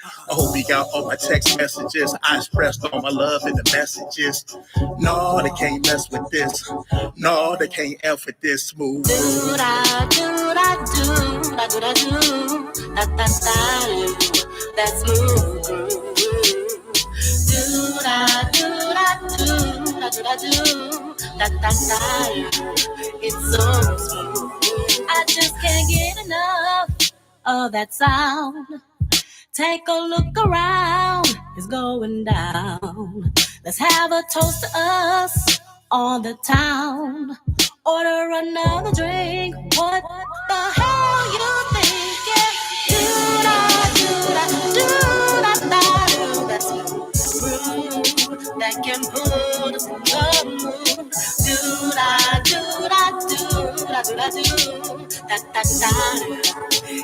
I hope you got all my text messages. I expressed all my love in the messages. No, they can't mess with this. No, they can't F with this smooth. That smooth groove. It's so smooth. I just can't get enough of that sound. Take a look around, it's going down. Let's have a toast to us on the town. Order another drink. What the hell you thinking? That's groove that can put us in the mood.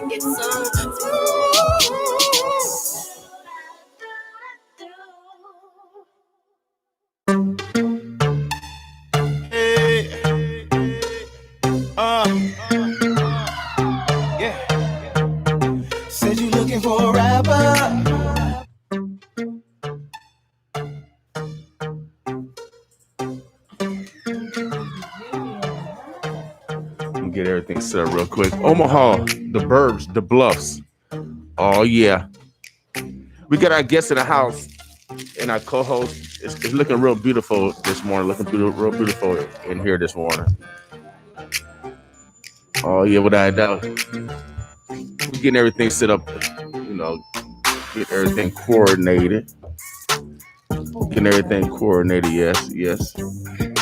It's so smooth. Yeah. Said you looking for a rapper. Get everything set up real quick. Omaha, the Burbs, the Bluffs. Oh yeah, we got our guests in the house, and our co-host is looking real beautiful this morning. Real beautiful in here this morning. Oh yeah, without a doubt, we're getting everything set up. You know, get everything coordinated. Yes.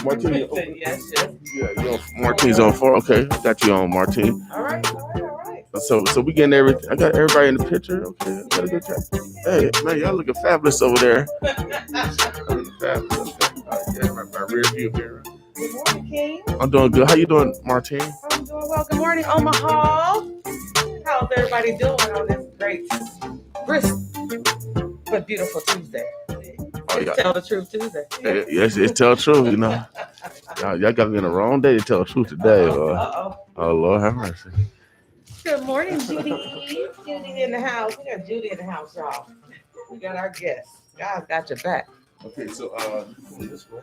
Martine, yes. Yeah, Martine's on 4. Okay, got you on, Martine. All right. So we getting everything. I got everybody in the picture. Okay, got a good time. Hey, man, y'all looking fabulous over there. Fabulous. Yeah, my rear view mirror. Good morning, King. I'm doing good. How you doing, Martine? I'm doing well. Good morning, Omaha. How's everybody doing on this great, brisk, but beautiful Tuesday? Oh, yeah. Tell the truth Tuesday. Yes, it's tell the truth, you know. Y'all got me in the wrong day to tell the truth today. Oh, Lord have mercy. Good morning, Judy. Judy in the house. We got Judy in the house, y'all. We got our guests. God's got your back. Okay, so this way.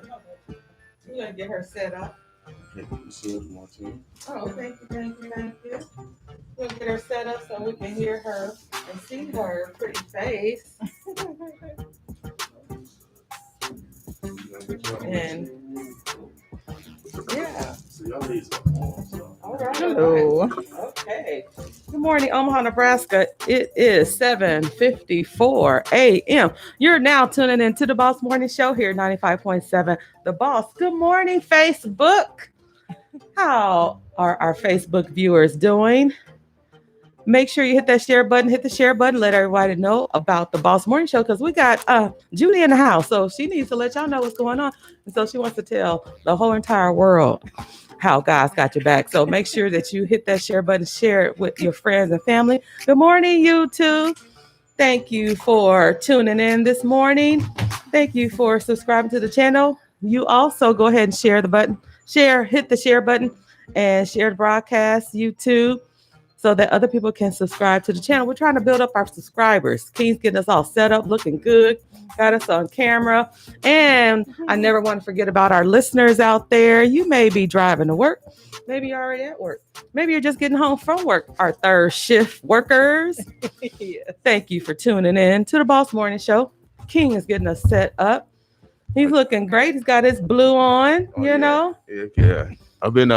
We're going to get her set up. Okay, this is Martine. Oh, thank you. We'll get her set up so we can hear her and see her pretty face. And yeah. All right. Hello. Okay. Good morning, Omaha, Nebraska. It is 7:54 a.m. You're now tuning in to the Boss Morning Show here, 95.7 The Boss. Good morning, Facebook. How are our Facebook viewers doing? Make sure you hit that share button. Hit the share button. Let everybody know about the Boss Morning Show because we got Judy in the house. So she needs to let y'all know what's going on. And so she wants to tell the whole entire world how God's got your back. So make sure that you hit that share button. Share it with your friends and family. Good morning, YouTube. Thank you for tuning in this morning. Thank you for subscribing to the channel. You also go ahead and share the button. Hit the share button and share the broadcast, YouTube, so that other people can subscribe to the channel. We're trying to build up our subscribers. King's getting us all set up, looking good, got us on camera. And I never want to forget about our listeners out there. You may be driving to work. Maybe you're already at work. Maybe you're just getting home from work. Our third shift workers. Yes. Thank you for tuning in to the Boss Morning Show. King is getting us set up. He's looking great. He's got his blue on, you know. Yeah. I've been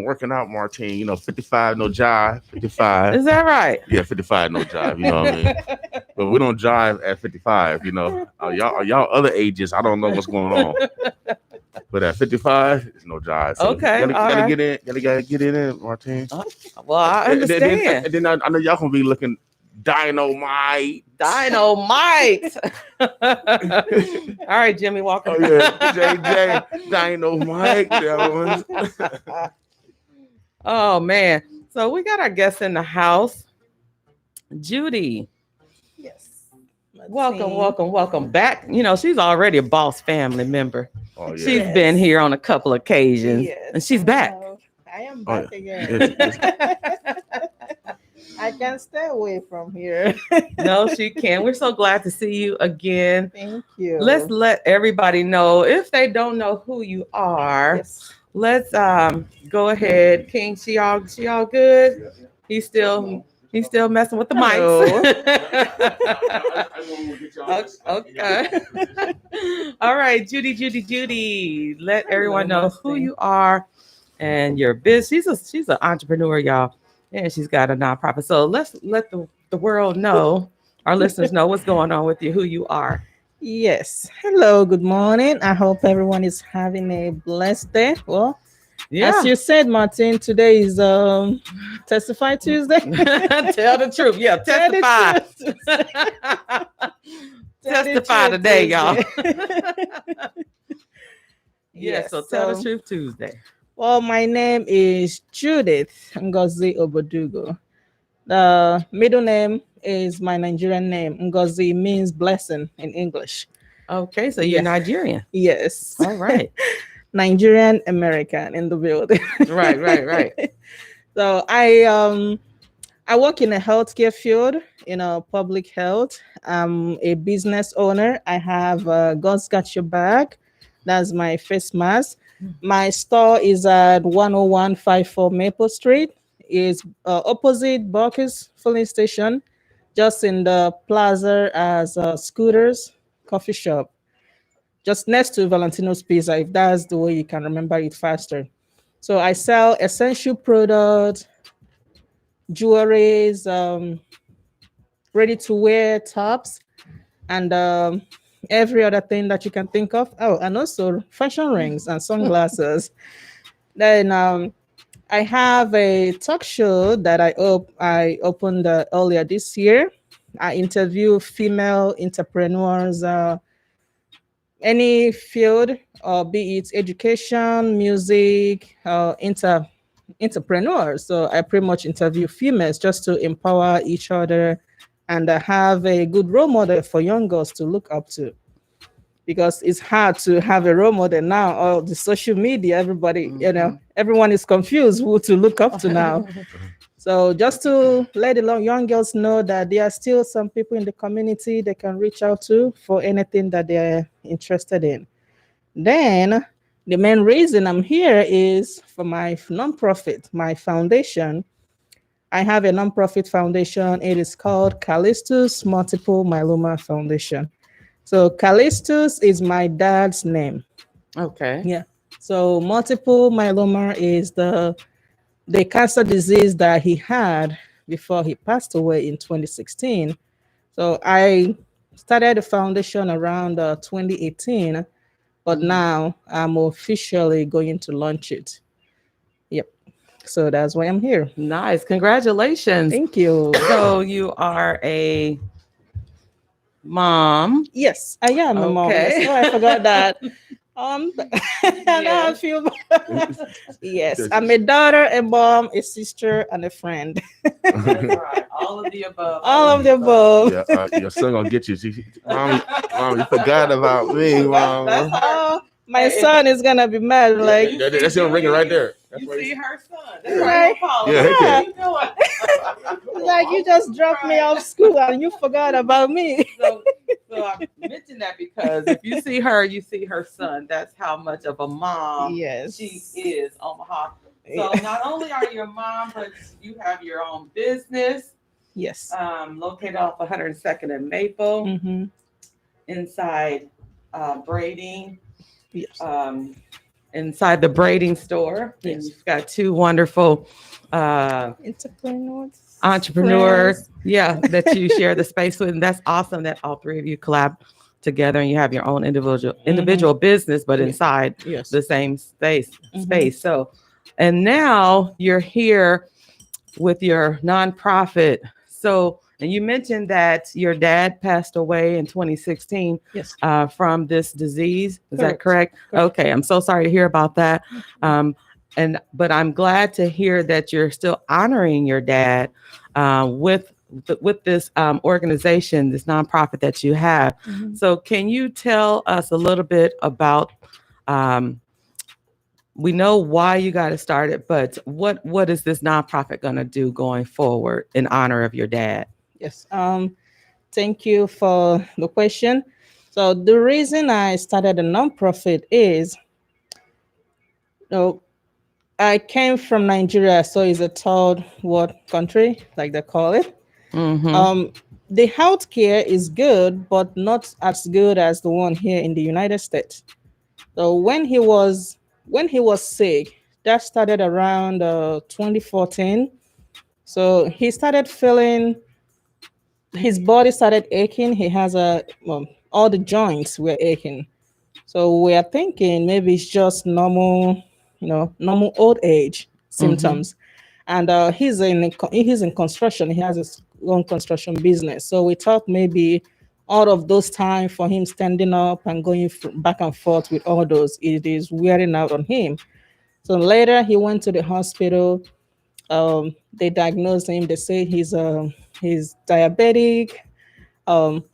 working out, Martine. 55 no jive. 55. Is that right? Yeah, 55 no jive. You know what I mean? But we don't jive at 55. Y'all other ages, I don't know what's going on. But at 55, it's no jive. So Okay, gotta get in. Gotta get in, Martine. Well, I understand. And then I know y'all gonna be looking dynamite. All right, Jimmy Walker. Oh yeah, JJ dynamite. Oh man. So we got our guests in the house. Judy. Yes. Welcome back. She's already a Boss family member. Oh yeah. She's been here on a couple occasions. Yes. and she's back. I am back again. Yes. I can stay away from here. No, she can. We're so glad to see you again. Thank you. Let's let everybody know if they don't know who you are. Yes. Let's go ahead. King, she all good? He's still messing with the Hello. mics. Okay. All right, Judy. Let everyone know who Martine. you are and your business. She's an entrepreneur, y'all. And she's got a nonprofit. So let's let the world know, our listeners know what's going on with you, who you are. Yes. Hello. Good morning. I hope everyone is having a blessed day. Well, Yeah. as you said, Martin, today is Testify Tuesday. Tell the truth. Yeah, Tell the testify. truth. Tell the Testify truth today, y'all. Tuesday. Yeah, so tell the truth Tuesday. Well, my name is Judith Ngozi Obodougo. The middle name is my Nigerian name. Ngozi means blessing in English. Okay, so you're Yeah. Nigerian. Yes. All right. Nigerian American in the building. Right. So I work in a healthcare field, public health. I'm a business owner. I have God's Got Your Back. That's my face mask. My store is at 10154 Maple Street. Is opposite Barker's filling station, just in the plaza as Scooters Coffee Shop, just next to Valentino's Pizza, if that's the way you can remember it faster. So I sell essential products, jewelries, ready to wear tops, and every other thing that you can think of. Oh, and also fashion rings and sunglasses. Then I have a talk show that I opened earlier this year. I interview female entrepreneurs, any field, be it education, music, entrepreneurs. So I pretty much interview females just to empower each other and have a good role model for young girls to look up to. Because it's hard to have a role model now. All the social media, everybody, everyone is confused who to look up to now. So just to let the young girls know that there are still some people in the community they can reach out to for anything that they're interested in. Then the main reason I'm here is for my nonprofit, my foundation. I have a nonprofit foundation. It is called Callistus Multiple Myeloma Foundation. So Callistus is my dad's name. Okay. Yeah. So multiple myeloma is the cancer disease that he had before he passed away in 2016. So I started the foundation around 2018, but now I'm officially going to launch it. Yep. So that's why I'm here. Nice. Congratulations. Thank you. So you are a mom. Yes, I am a mom. Okay. Yes. Oh, I forgot that. And I feel yes, I'm a daughter, a mom, a sister, and a friend. Right. All of the above. All of the above. Yeah, your son gonna get you. Mom, you forgot about me, mom. Oh, my son is gonna be mad. Like That's him ringing right there. That's You right. see her son. That's right. Yeah, hey, Yeah. kid. like you just dropped me off school and you forgot about me. So I mentioned that because if you see her, you see her son. That's how much of a mom Yes. she is, Omaha. So not only are you a mom, but you have your own business. Yes. Located off 102nd and Maple, Mm-hmm. inside braiding. Yes. Inside the braiding store. Yes. And you've got two wonderful entrepreneurs, that you share the space with. And that's awesome that all three of you collab together and you have your own individual business, but inside Yes. the same space. So, and now you're here with your nonprofit. So, and you mentioned that your dad passed away in 2016 Yes. from this disease. Is that correct? Okay. I'm so sorry to hear about that. But I'm glad to hear that you're still honoring your dad with this organization, this nonprofit that you have. Mm-hmm. So can you tell us a little bit about we know why you got it started, but what is this nonprofit going to do going forward in honor of your dad? Yes. Thank you for the question. So the reason I started a nonprofit is, you know, I came from Nigeria, so it's a third world country, like they call it. Um, the healthcare is good, but not as good as the one here in the United States. So when he was sick, that started around 2014. So he started feeling his body started aching. He has all the joints were aching. So we are thinking maybe it's just normal, normal old age symptoms. And he's in construction. He has his own construction business. So we thought maybe all of those time for him standing up and going back and forth with all those, it is wearing out on him. So later he went to the hospital. They diagnosed him. They say he's diabetic. Um,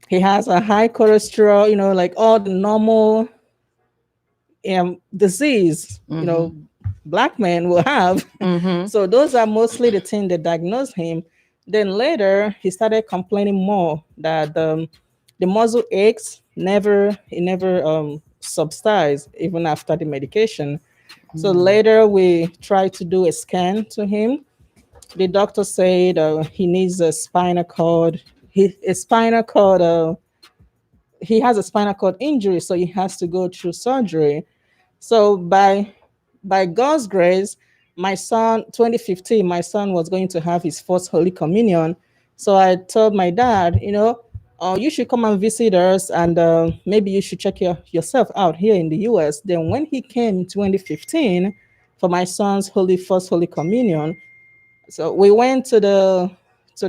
he has a high cholesterol. Like all the normal disease. Black men will have. So those are mostly the things that diagnosed him. Then later he started complaining more that the muscle aches never subsides even after the medication. So later we tried to do a scan to him. The doctor said he needs a spinal cord. He has a spinal cord injury, so he has to go through surgery. So by God's grace, my son, 2015, my son was going to have his first Holy Communion. So I told my dad, you should come and visit us, and maybe you should check yourself out here in the US. Then when he came in 2015 for my son's first Holy Communion, so we went to the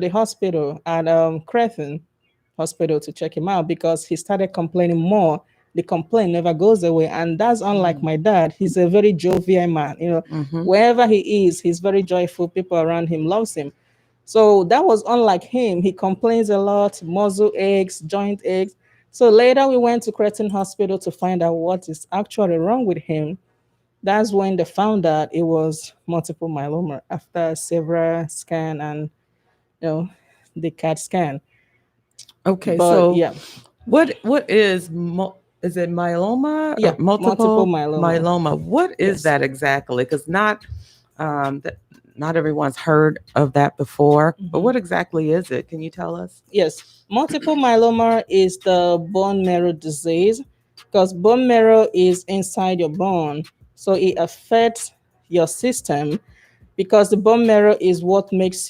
hospital at Cretton Hospital to check him out because he started complaining more. The complaint never goes away, and that's unlike my dad. He's a very jovial man. Wherever he is, he's very joyful. People around him loves him. So that was unlike him. He complains a lot, muscle aches, joint aches. So later we went to Cretton Hospital to find out what is actually wrong with him. That's when they found out it was multiple myeloma after several scan and you know the CAT scan. Okay, But so yeah, what is is it myeloma? Yeah, Or multiple myeloma. myeloma. What is Yes. that exactly? Because not everyone's heard of that before. But what exactly is it? Can you tell us? Yes, multiple myeloma is the bone marrow disease because bone marrow is inside your bone. So it affects your system because the bone marrow is what makes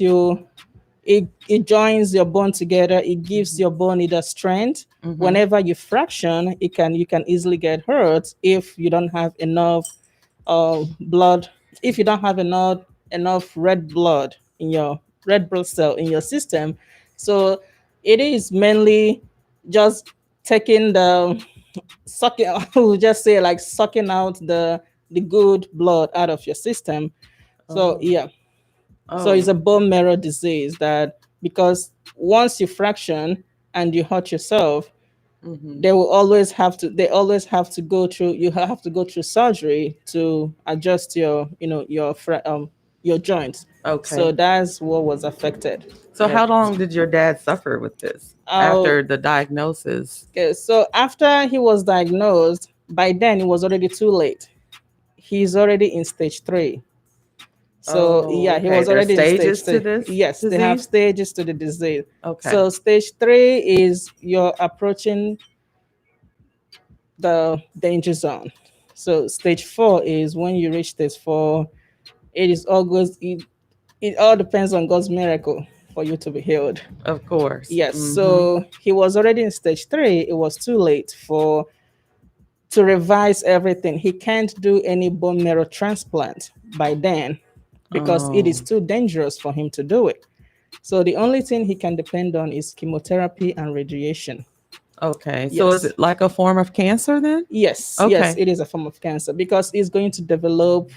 it joins your bone together. It gives your bone the strength. Whenever you fraction, you can easily get hurt if you don't have enough blood. If you don't have enough red blood in your red blood cell in your system. So it is mainly just taking the sucking we'll just say like sucking out the good blood out of your system. So yeah. So it's a bone marrow disease that because once you fraction and you hurt yourself, they always have to go through you have to go through surgery to adjust your joints. Okay. So that's what was affected. So how long did your dad suffer with this after the diagnosis? Okay, so after he was diagnosed, by then it was already too late. He's already in stage 3. So yeah, he was already in stage 3. To this Yes, disease? they have stages to the disease. Okay. So stage 3 is you're approaching the danger zone. So stage 4 is when you reach stage 4, it all depends on God's miracle for you to be healed. Of course. Yes. So he was already in stage 3. It was too late to revise everything. He can't do any bone marrow transplant by then because it is too dangerous for him to do it. So the only thing he can depend on is chemotherapy and radiation. Okay. So is it like a form of cancer then? Yes. Okay. Yes, it is a form of cancer because it's going to develop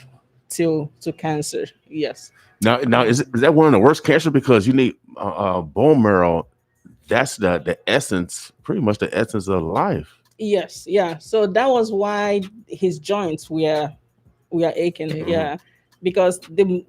to cancer. Yes. Now is that one of the worst cancer because you need bone marrow? That's the essence, pretty much the essence of life. Yes. Yeah. So that was why his joints were we are aching. Yeah, because during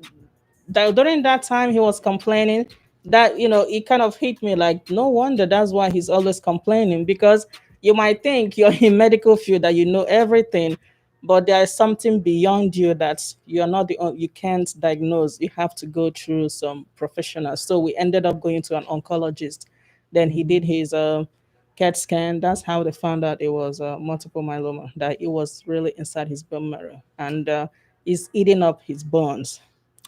that time he was complaining that it kind of hit me like no wonder that's why he's always complaining, because you might think you're in medical field that you know everything, but there is something beyond you that you're not you can't diagnose. You have to go through some professionals. So we ended up going to an oncologist. Then he did his CAT scan. That's how they found out it was multiple myeloma, that it was really inside his bone marrow, and it's eating up his bones.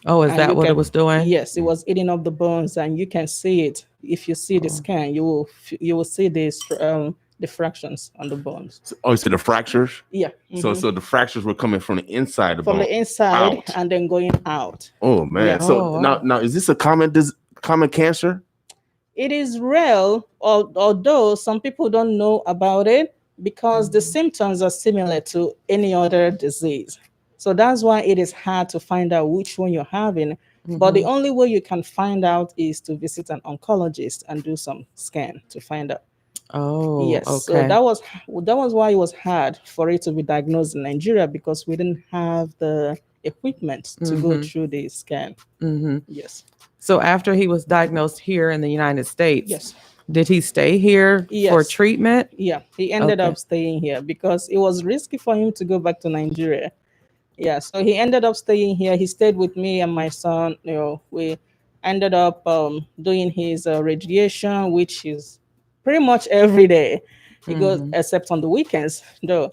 Oh, is And that you what it can, was doing? yes, it was eating up the bones, and you can see it. If you see the scan, you will see the fractions on the bones. Oh, you said the fractures. Yeah. So the fractures were coming from the inside of the From bone the inside out. and then going out. Oh man. Yeah. So Oh, wow. now is this a common cancer? It is real, although some people don't know about it because the symptoms are similar to any other disease. So that's why it is hard to find out which one you're having. But the only way you can find out is to visit an oncologist and do some scan to find out. Oh, Yes, so okay. that was why it was hard for it to be diagnosed in Nigeria, because we didn't have the equipment to go through the scan. Yes. So after he was diagnosed here in the United States, Yes. did he stay here for Yes. treatment? Yeah, he ended Okay. up staying here because it was risky for him to go back to Nigeria. Yeah, so he ended up staying here. He stayed with me and my son. We ended up doing his radiation, which is pretty much every day. He goes, except on the weekends, though.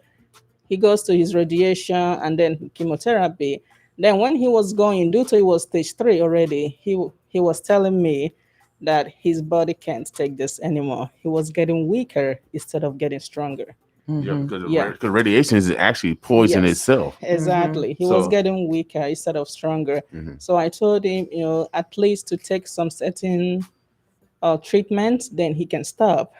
He goes to his radiation and then chemotherapy. Then when he was going, due to it was stage 3 already, he was telling me that his body can't take this anymore. He was getting weaker instead of getting stronger. Yeah, because Yeah. because radiation is actually poison Yes, itself. exactly. He was So- getting weaker instead of stronger. So I told him, at least to take some certain treatment, then he can stop.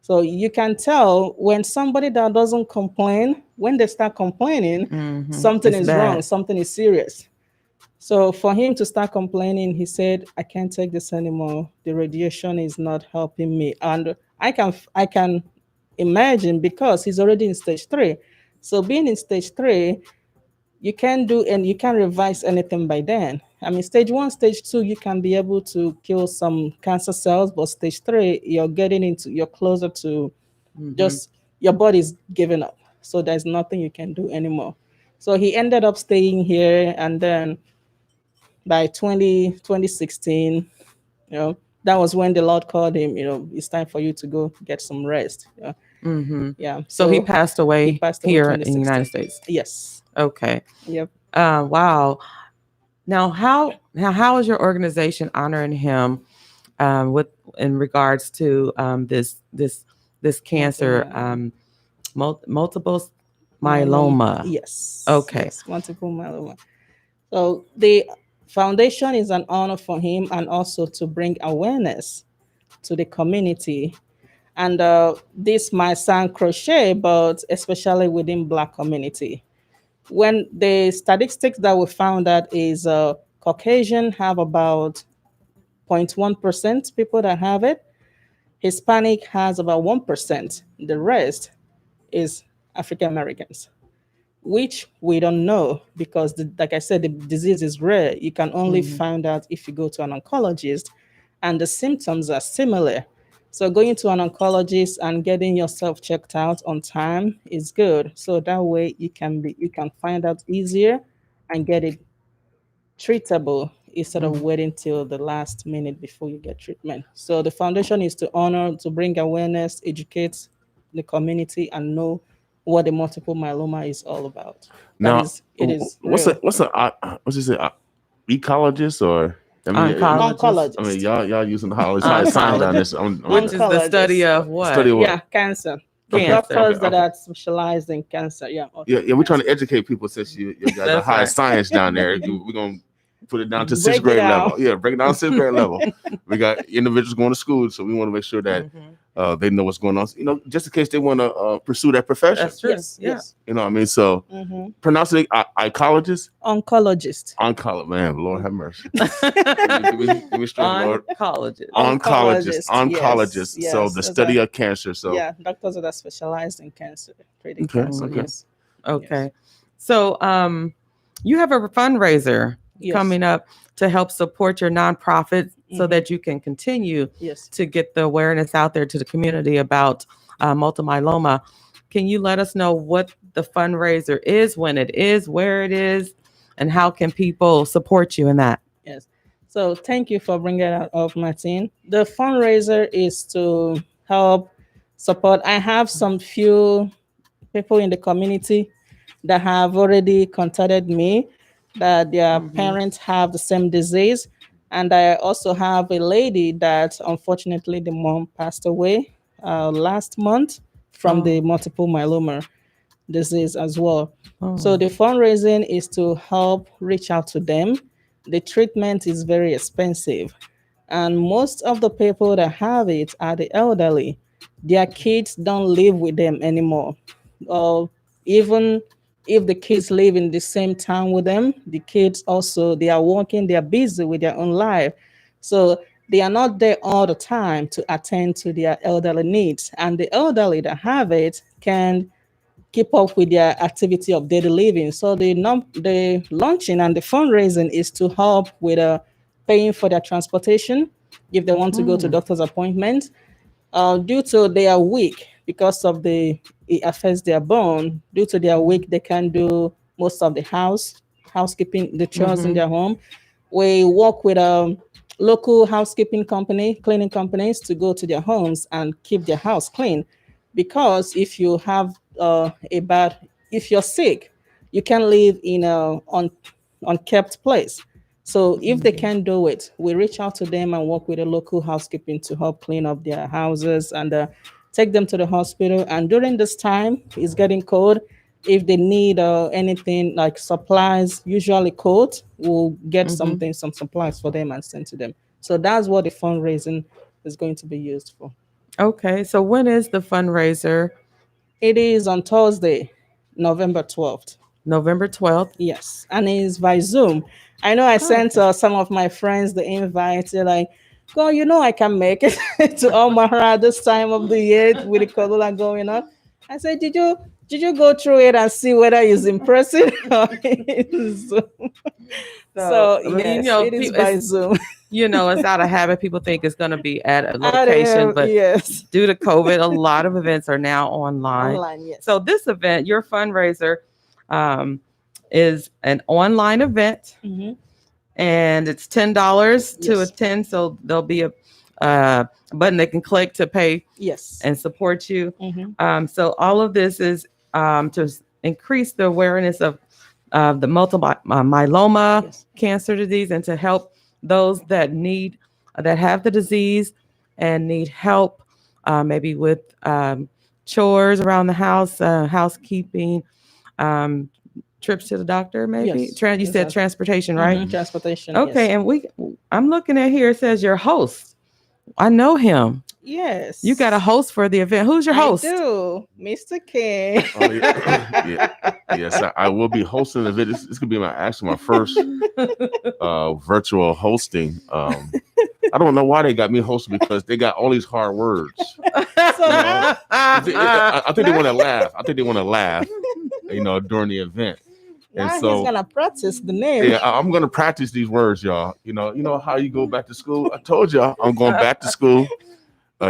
So you can tell when somebody that doesn't complain, when they start complaining, something It's is wrong, bad. something is serious. So for him to start complaining, he said, "I can't take this anymore. The radiation is not helping me." And I can imagine, because he's already in stage 3. So being in stage 3, you can't do and you can't revise anything by then. I mean, stage 1, stage 2, you can be able to kill some cancer cells, but stage 3, you're closer to just your body's giving up. So there's nothing you can do anymore. So he ended up staying here, and then by 2016, that was when the Lord called him, it's time for you to go get some rest. Yeah. So he passed away, he passed away here in the 2016. United States. Yes. Okay. Yep. Wow. Now, how is your organization honoring him in regards to this cancer, multiple myeloma? Yes. Okay. Yes, multiple myeloma. So the foundation is an honor for him, and also to bring awareness to the community. And this might sound crochet, but especially within Black community. When the statistics that we found out is Caucasian have about 0.1% people that have it. Hispanic has about 1%. The rest is African Americans, which we don't know because, like I said, the disease is rare. You can only find out if you go to an oncologist, and the symptoms are similar. So going to an oncologist and getting yourself checked out on time is good. So that way you can find out easier and get it treatable instead of waiting till the last minute before you get treatment. So the foundation is to honor, to bring awareness, educate the community, and know what the multiple myeloma is all about. Now, It is what's real. what's it say? Ecologist or Oncologist. I mean, y'all using the high sign down this. Which is the study of what? Study of what? Yeah, cancer. Okay, Doctors okay, that are specialized in cancer. Yeah. Yeah, we're trying to educate people since you got the That's high right. science down there. We're gonna put it down to Break sixth it grade down. level. Yeah, break it down to 6th grade level. We got individuals going to school, so we want to make sure that they know what's going on. Just in case they want to pursue that profession. That's true. Yes. Yeah. Yes. You know what I mean? So pronounce it ecologist. Oncologist. Oncologist, man, Lord have mercy. Give me strength, Lord. Oncologist. Oncologist. Yes, So the study of cancer. So yeah, doctors that are specialized in cancer, treating Okay, cancer. okay. Yes. Okay. Yes. So You have a fundraiser Yes. coming up to help support your nonprofit so that you can continue Yes. to get the awareness out there to the community about multiple myeloma. Can you let us know what the fundraiser is, when it is, where it is, and how can people support you in that? Yes. So thank you for bringing that up, Martine. The fundraiser is to help support. I have some few people in the community that have already contacted me that their parents have the same disease. And I also have a lady that unfortunately the mom passed away last month from the multiple myeloma disease as well. So the fundraising is to help reach out to them. The treatment is very expensive, and most of the people that have it are the elderly. Their kids don't live with them anymore. Or even if the kids live in the same town with them, the kids also they are working, they are busy with their own life. So they are not there all the time to attend to their elderly needs. And the elderly that have it can keep up with their activity of daily living. So the launching and the fundraising is to help with paying for their transportation if they want to go to doctor's appointments. Due to they are weak because of it affects their bone. Due to their weak, they can do most of the housekeeping, the chores in their home. We work with local housekeeping company, cleaning companies to go to their homes and keep their house clean. Because if you have if you're sick, you can live in a unkept place. So if they can't do it, we reach out to them and work with the local housekeeping to help clean up their houses and take them to the hospital. And during this time, it's getting cold. If they need anything like supplies, usually cold, we'll get some supplies for them and send to them. So that's what the fundraising is going to be used for. Okay, so when is the fundraiser? It is on Thursday, November 12th. November 12th. Yes, and it's by Zoom. I know I sent okay. some of my friends the invite. They're like, "Girl, you know I can make it to Omaha this time of the year with the corona going on." I said, "Did you go through it and see whether it's impressive?" or it's Zoom?" So I mean, yes, it is by Zoom. it's out of habit. People think it's going to be at a location, but Yes, due to COVID, a lot of events are now online. online. Yes. So this event, your fundraiser, um, is an online event, Mhm. and it's $10 to Yes. attend. So there'll be a button they can click to pay Yes. and support you. Mhm. So all of this is to increase the awareness of the multiple myeloma Yes. cancer disease, and to help those that have the disease and need help, maybe with chores around the house, housekeeping, um, trips to the doctor, maybe. Yes. You said Exactly. transportation, right? Mhm. Transportation. Okay, Yes. and I'm looking at here. It says your host. I know him. Yes. You got a host for the event. Who's your host? I do, Mr. King. Oh, yes, I will be hosting the video. This could be my first virtual hosting. I don't know why they got me hosting, because they got all these hard words. I think they want to laugh. I think they want to laugh, during the event. Now And so he's gonna practice the name. yeah, I'm gonna practice these words, y'all. You know how you go back to school. I told y'all I'm going back to school.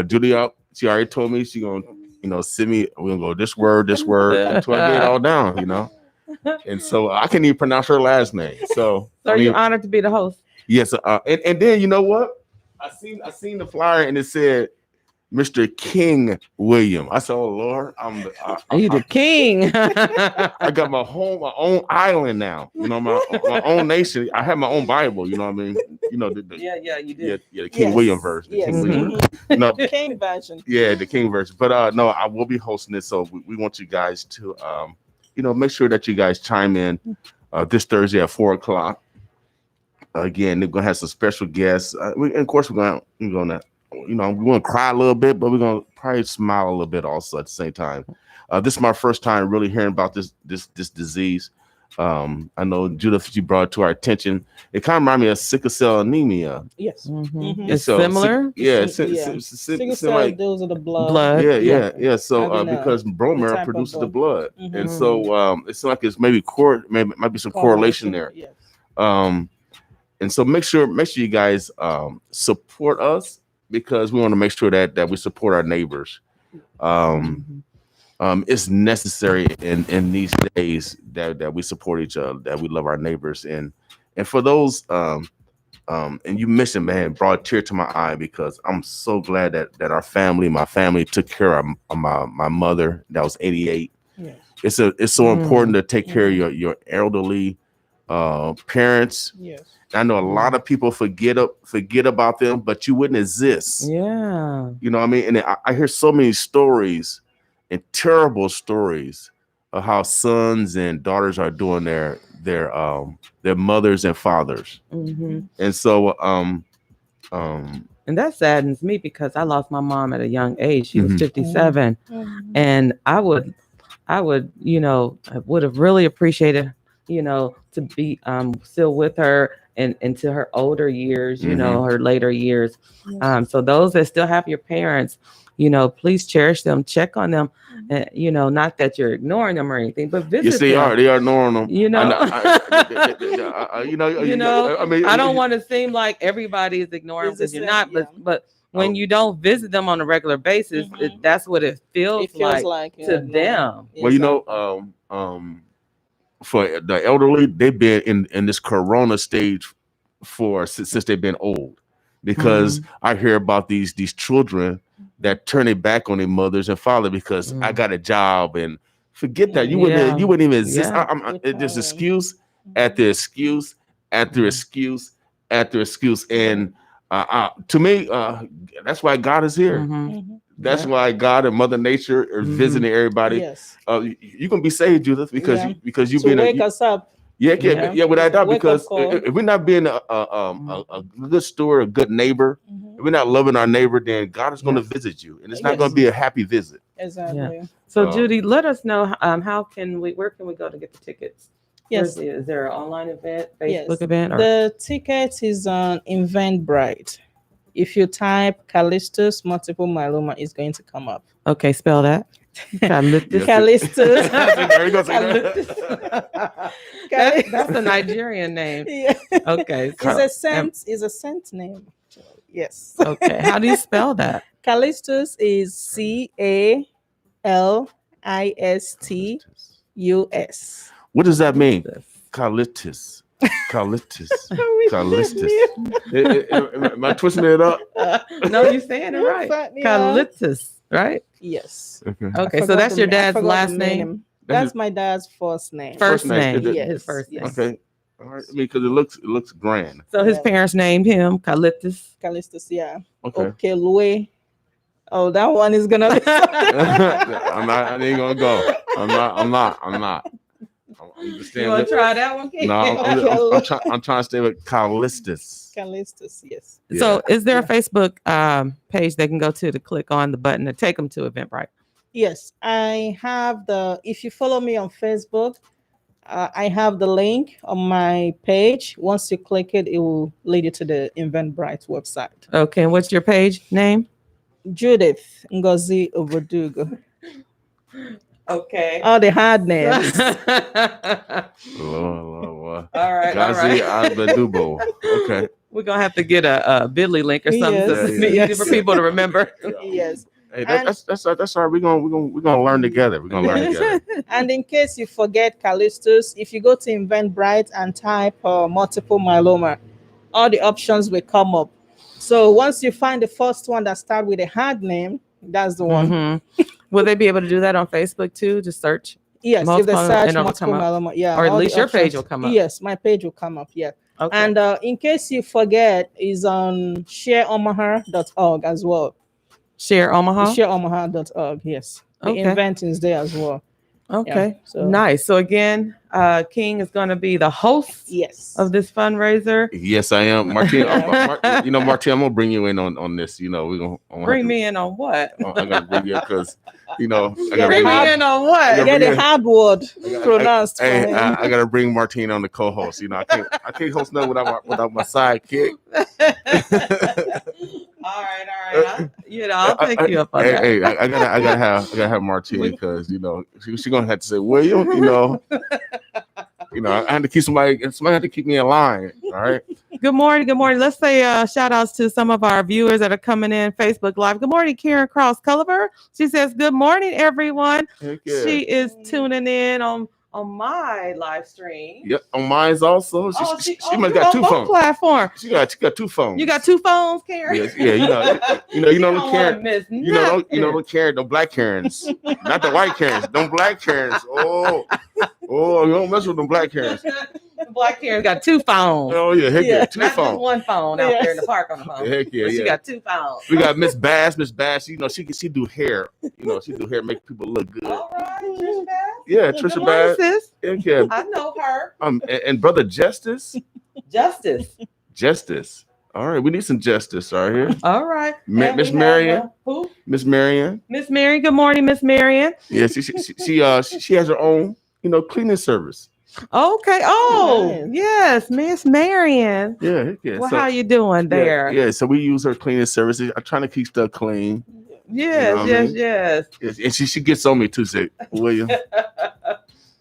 Judy, she already told me she gonna send me. We're gonna go this word until I get it all down. And so I can't even pronounce her last name. So are you honored to be the host? Yes. And then you know what? I seen the flyer and it said Mr. King William. I said, "Oh Lord, you the king." I got my own island now. My own nation. I have my own Bible. You know what I mean? Yeah, you did. Yeah, the King William version. Yes. King William version. No, The King version. yeah, the King version. But no, I will be hosting this, so we want you guys to make sure that you guys chime in this Thursday at 4:00. Again, they're gonna have some special guests. And of course, we're gonna cry a little bit, but we're gonna probably smile a little bit also at the same time. This is my first time really hearing about this disease. I know Judith, you brought it to our attention. It kind of reminds me of sickle cell anemia. Yes. And It's similar. Yeah, Sickle cell, like those are the blood. Blood. yeah. So Having because bone marrow type of produces the blood. blood, and so it's like it's maybe might be some correlation there. Yes. And so make sure you guys support us, because we want to make sure that we support our neighbors. It's necessary in these days that we support each other, that we love our neighbors, and for those and you mentioned, man, brought a tear to my eye, because I'm so glad that my family took care of my mother that was 88. Yes. It's so important to take care of your elderly parents. Yes. I know a lot of people forget about them, but you wouldn't exist. Yeah. You know what I mean? And I hear so many stories, and terrible stories, of how sons and daughters are doing their mothers and fathers. And so and that saddens me, because I lost my mom at a young age. She was 57. And I would, I would have really appreciated, to be still with her and into her older years, her later years. So those that still have your parents, please cherish them, check on them. Not that you're ignoring them or anything, but visit yes, they them. are. They are ignoring them. I mean, I don't want to seem like everybody is ignoring, because you're not. But when you don't visit them on a regular basis, that's what it feels like to them. Well, for the elderly, they've been in this corona stage since they've been old, because I hear about these children that turn their back on their mothers and father because I got a job, and forget that you wouldn't even exist. There's excuse after excuse after excuse after excuse, and to me, that's why God is here. That's why God and Mother Nature are visiting everybody. Yes. You can be saved, Judith, because you've been wake us up. Without doubt. Because if we're not being a good steward, a good neighbor, if we're not loving our neighbor, then God is going to visit you, and it's not going to be a happy visit. Exactly. Yeah. So Judy, let us know where can we go to get the tickets? Yes. Is there an online event, Facebook event? Or? The ticket is on Eventbrite. If you type Callistus multiple myeloma, it's going to come up. Okay, spell that. Callistus. That's a Nigerian name. Yeah. Okay. It's a saint name. Yes. Okay. How do you spell that? Callistus is Callistus. What does that mean? Callistus. Am I twisting it up? No, you're saying it right. Callistus, right? Yes. Okay, so that's your dad's last name? That's my dad's first name. First name. Yes. His first name. Okay. All right. I mean, because it looks grand. So his parents named him Callistus. Callistus, yeah. Okay. Louis. Oh, that one is gonna. I ain't gonna go. I'm not. You want to try that one? No, I'm trying to stay with Callistus. Callistus, yes. So, is there a Facebook page they can go to click on the button to take them to Eventbrite? Yes, I have if you follow me on Facebook, I have the link on my page. Once you click it, it will lead you to the Eventbrite website. Okay, and what's your page name? Judith Ngozi Obodougo. Okay. All the hard names. Lord. All right. Obodougo. Okay. We're gonna have to get a Bitly link or something for people to remember. Yes. Hey, that's all right. We're gonna learn together. We're gonna learn together. And in case you forget Callistus, if you go to Eventbrite and type multiple myeloma, all the options will come up. So once you find the first one that starts with a hard name, that's the one. Will they be able to do that on Facebook too? Just search. Yes, if they search multiple myeloma, or at least your page will come up. Yes, my page will come up. Yeah. Okay. And in case you forget, is on shareomaha.org as well. Share Omaha? Shareomaha.org, yes. The event is there as well. Okay. Yeah, so. Nice. So again, King is going to be the host of this fundraiser. Yes, I am. Martine, Martine, I'm going to bring you in on this. We're going to bring me in on what? I'm going to bring you because You know, I Yeah, gotta Bring bring, me in on what? Get the hard word pronounced for hey, him. I gotta bring Martine on the co-host. You know, I can't host nothing without my sidekick. All right. I'll take you up on that. Hey, I gotta have Martine because you know she gonna have to say William. You know, I had to keep somebody had to keep me in line. All right. Good morning. Let's say shout outs to some of our viewers that are coming in Facebook Live. Good morning, Karen Cross Culliver. She says, good morning, everyone. Heck yeah. She is tuning in on my live stream. Yep, on mine's also. She must got two phones. Platform. She got 2 phones. You got 2 phones, Karen? Yes, yeah, you know the Karen. Miss You know the Karen, the black Karens, not the white Karens. Them black Karens. Oh, you don't mess with them black Karens. The black Karen got 2 phones. Oh yeah, heck yeah, 2 Not phones. just 1 phone out there in the park on the phone. Heck yeah, But she yeah. got 2 phones. We got Miss Bass. You know, she do hair. You know, she do hair, make people look good. All right, Trisha Bass. Yeah, Good Trisha morning, Bass. sis. Heck yeah. I know her. And brother Justice. Justice. All right, we need some justice right here. All right. Miss Marion. Who? Miss Marion. Miss Marion. Good morning, Miss Marion. Yeah, she has her own, cleaning service. Okay. Oh, Nice. yes, Miss Marion. Yeah, heck yeah. Well, So- how you doing there? Yeah, so we use her cleaning services. I'm trying to keep stuff clean. Yes, You know what I mean? yes. Yes, and she gets on me too, say, William.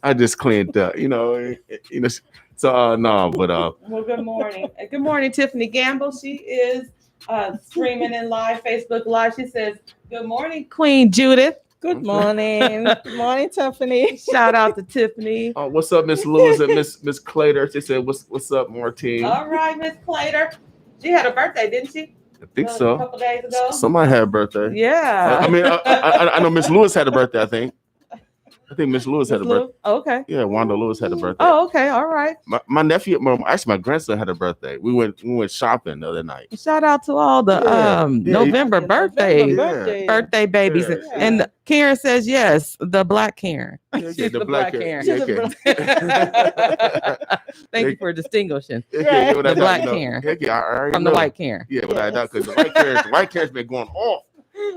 I just cleaned up, So no, but Well, good morning. Good morning, Tiffany Gamble. She is streaming in live, Facebook Live. She says, good morning, Queen Judith. Good morning. Good morning, Tiffany. Shout out to Tiffany. oh, what's up, Miss Lewis and Miss Clater? She said, "What's up, Martine?" All right, Miss Clater. She had a birthday, didn't she? I think A so. couple days ago. Somebody had a birthday. Yeah. I mean, I know Miss Lewis had a birthday. I think Miss Lewis had a birthday. Okay. Yeah, Wanda Lewis had a birthday. Oh, okay. All right. My nephew, actually, my grandson had a birthday. We went shopping the other night. Shout out to all the November birthday babies. Yeah. And Karen says yes, the black Karen. Yeah, She's the black Karen. Yeah. Thank you for distinguishing Yeah, the black Karen I already from the know. white Karen. Yeah, but I know because the white Karens been going off.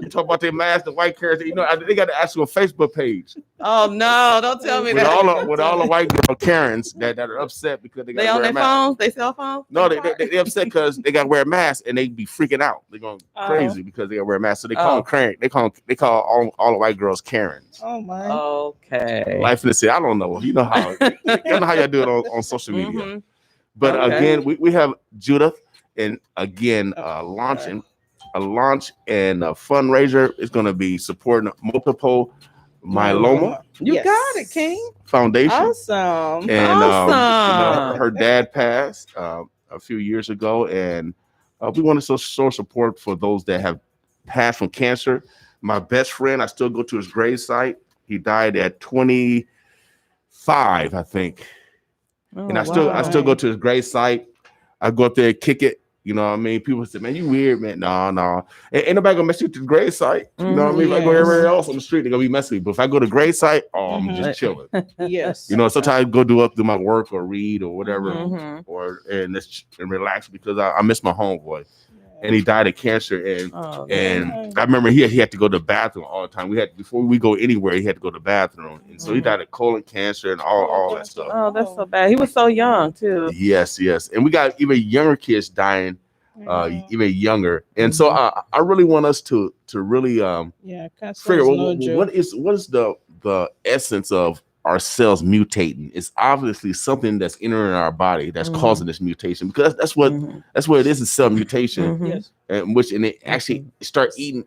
You talk about their mask, the white Karens. They got to ask you a Facebook page. Oh no! Don't tell me With that. all the white girl Karens that are upset because they got They to on wear their a mask. phones. They cell phones. No, they upset because they got to wear a mask and they be freaking out. They're going crazy because they got to wear a mask. So they call them Karen. They call all the white girls Karens. Oh my. Okay. Life in the city. I don't know. You know how y'all do it on social media. Mhm. But Okay. again, we have Judith, and again, launch and a fundraiser is going to be supporting multiple myeloma You Yes. got it, King. foundation. Awesome. And her dad passed a few years ago, and we want to show support for those that have passed from cancer. My best friend, I still go to his grave site. He died at 25, I think. And I still go to his grave site. I go up there and kick it. You know what I mean? People say, man, you weird, man. No. Ain't nobody gonna mess with the grave site. You know what I mean? If I go everywhere else on the street, they're gonna be messing with me. But if I go to grave site, I'm just chilling. Yes. Sometimes I go do my work or read or whatever, Mhm. and relax because I miss my homeboy. And he died of cancer. And I remember he had to go to the bathroom all the time. Before we go anywhere, he had to go to the bathroom. And so he died of colon cancer and all that stuff. Oh, that's so bad. He was so young too. Yes. And we got even younger kids dying, even younger. And so I really want us to really figure what is the essence of our cells mutating. It's obviously something that's entering our body that's causing this mutation, because that's what it is, cell mutation. Yes. And it actually start eating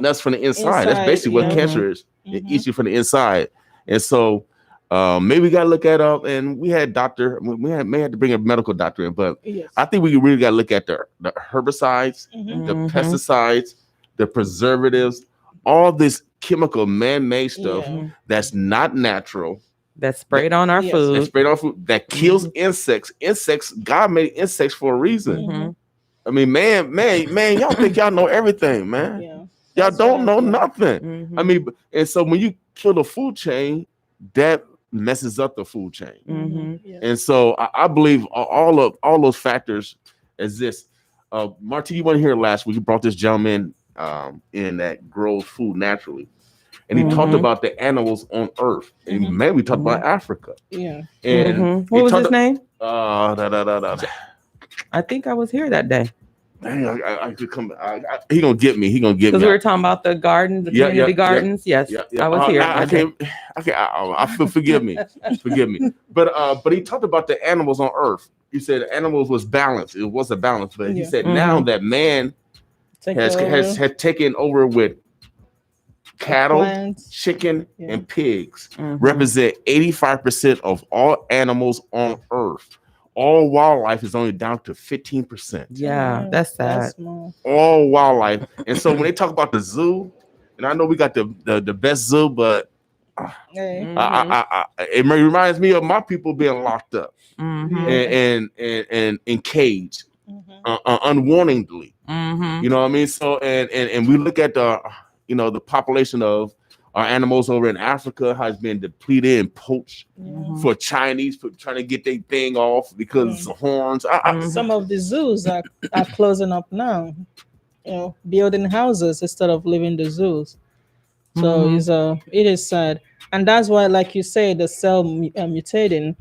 us from the inside. That's basically what cancer is. It eats you from the inside. And so maybe we gotta look at and we had may have to bring a medical doctor in, but I think we really gotta look at the herbicides, the pesticides, the preservatives, all this chemical man-made stuff that's not natural, That's sprayed on our that's food. sprayed on food, that kills insects. God made insects for a reason. I mean, man, y'all think y'all know everything, man. Yeah. Y'all don't know nothing. I mean, and so when you kill the food chain, that messes up the food chain. Yes. And so I believe all those factors exist. Martine, you weren't here last week. You brought this gentleman in that grows food naturally. and he talked about the animals on Earth, and man, we talked about Africa. Yeah. And what was his name? I think I was here that day. Dang, I could come. He gonna get me. He gonna get me. Because we were talking about the garden, the community gardens. Yes, I was here. I can't. I feel. Forgive me. Forgive me. But he talked about the animals on Earth. He said animals was balanced. It was a balance, but he said now that man has taken over with cattle, chicken, and pigs represent 85% of all animals on Earth. All wildlife is only down to 15%. Yeah, that's sad. All wildlife. And so when they talk about the zoo, and I know we got the best zoo, but it reminds me of my people being locked up and caged unwarningly. You know what I mean? So and we look at the population of our animals over in Africa has been depleted and poached for Chinese for trying to get their thing off because of horns. Some of the zoos are closing up now, building houses instead of living the zoos. So it is sad, and that's why, like you say, the cell mutating.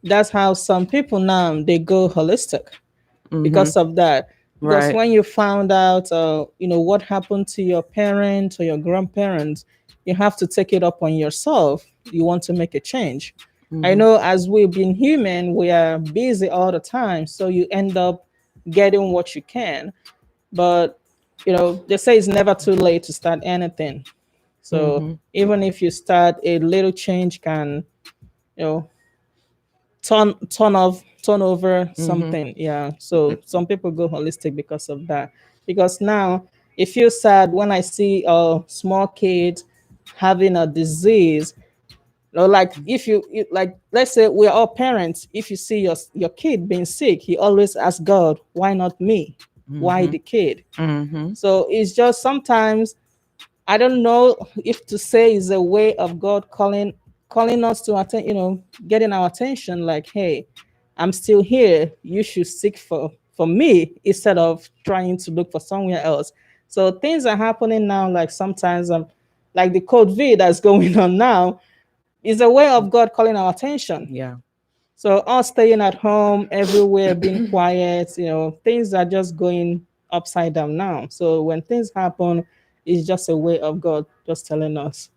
That's how some people now they go holistic because of that. Because when you found out, what happened to your parents or your grandparents, you have to take it up on yourself. You want to make a change. I know as we've been human, we are busy all the time. So you end up getting what you can. But, they say it's never too late to start anything. So even if you start, a little change can, turn over something. Yeah. So some people go holistic because of that. Because now it feels sad when I see small kids having a disease. Like if you like, let's say we're all parents. If you see your kid being sick, you always ask God, why not me? Why the kid? So it's just sometimes I don't know if to say is a way of God calling us to attend, getting our attention. Like, hey, I'm still here. You should seek for me instead of trying to look for somewhere else. So things are happening now. Like sometimes, like the COVID that's going on now, is a way of God calling our attention. Yeah. So us staying at home, everywhere, being quiet, things are just going upside down now. So when things happen, it's just a way of God just telling us,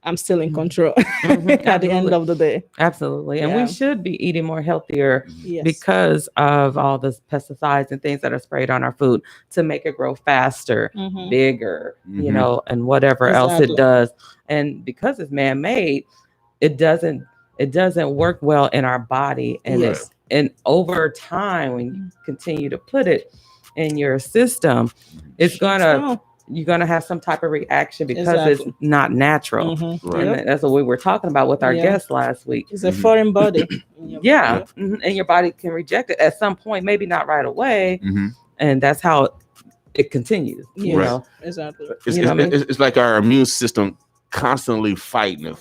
I'm still in control at the end of the day. Absolutely. And we should be eating more healthier because of all the pesticides and things that are sprayed on our food to make it grow faster, bigger, and whatever else it does. And because it's man-made, it doesn't work well in our body. And and over time, when you continue to put it in your system, you're going to have some type of reaction because it's not natural. And that's what we were talking about with our guest last week. It's a foreign body. And your body can reject it at some point, maybe not right away. And that's how it continues. You know? Exactly. It's like our immune system constantly fighting.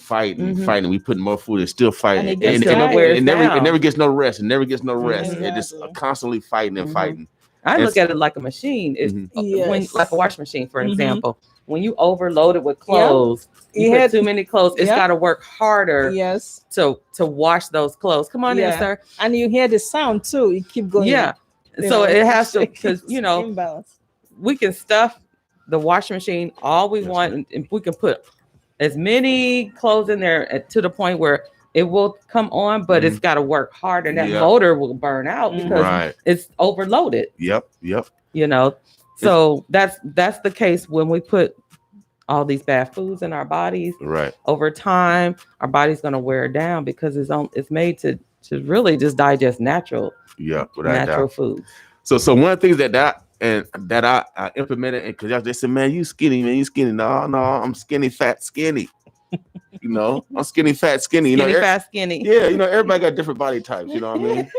We put more food and still fighting. And it never gets no rest. It just constantly fighting and fighting. I look at it like a machine. It's like a washing machine, for example. When you overload it with clothes, you put too many clothes, it's got to work harder to wash those clothes. Come on in, sir. And you hear the sound too. You keep going. Yeah. So it has to, because, we can stuff the washing machine all we want, and we can put as many clothes in there to the point where it will come on, but it's got to work harder. That motor will burn out because it's overloaded. Yep. So that's the case when we put all these bad foods in our bodies. Over time, our body's going to wear down because it's made to really just digest natural food. So one of the things that I implemented, because they said, man, you skinny. No, I'm skinny, fat, skinny. I'm skinny, fat, skinny. Fat, skinny. Yeah, everybody got different body types. You know what I mean?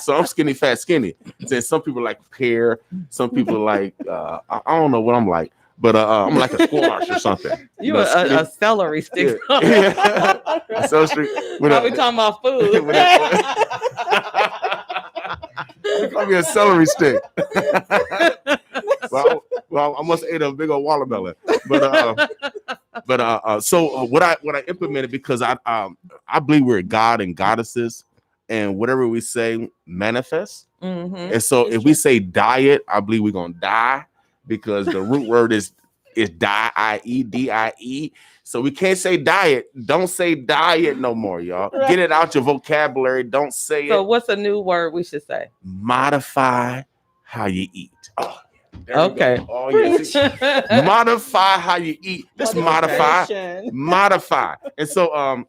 So I'm skinny, fat, skinny. Then some people like pear. Some people like I don't know what I'm like, but I'm like a squash or something. You a celery stick. A celery stick. Why we talking about food? They call me a celery stick. well, I must ate a big old watermelon. But But so what I implemented, because I believe we're God and goddesses, and whatever we say manifests. And so if we say diet, I believe we're gonna die, because the root word is die, I-E-D-I-E. So we can't say diet. Don't say diet no more, y'all. Right. Get it out your vocabulary. Don't say So it. what's a new word we should say? Modify how you eat. Oh, there we Okay. go. Oh, yeah. See? Modify how you eat. Let's modify. And so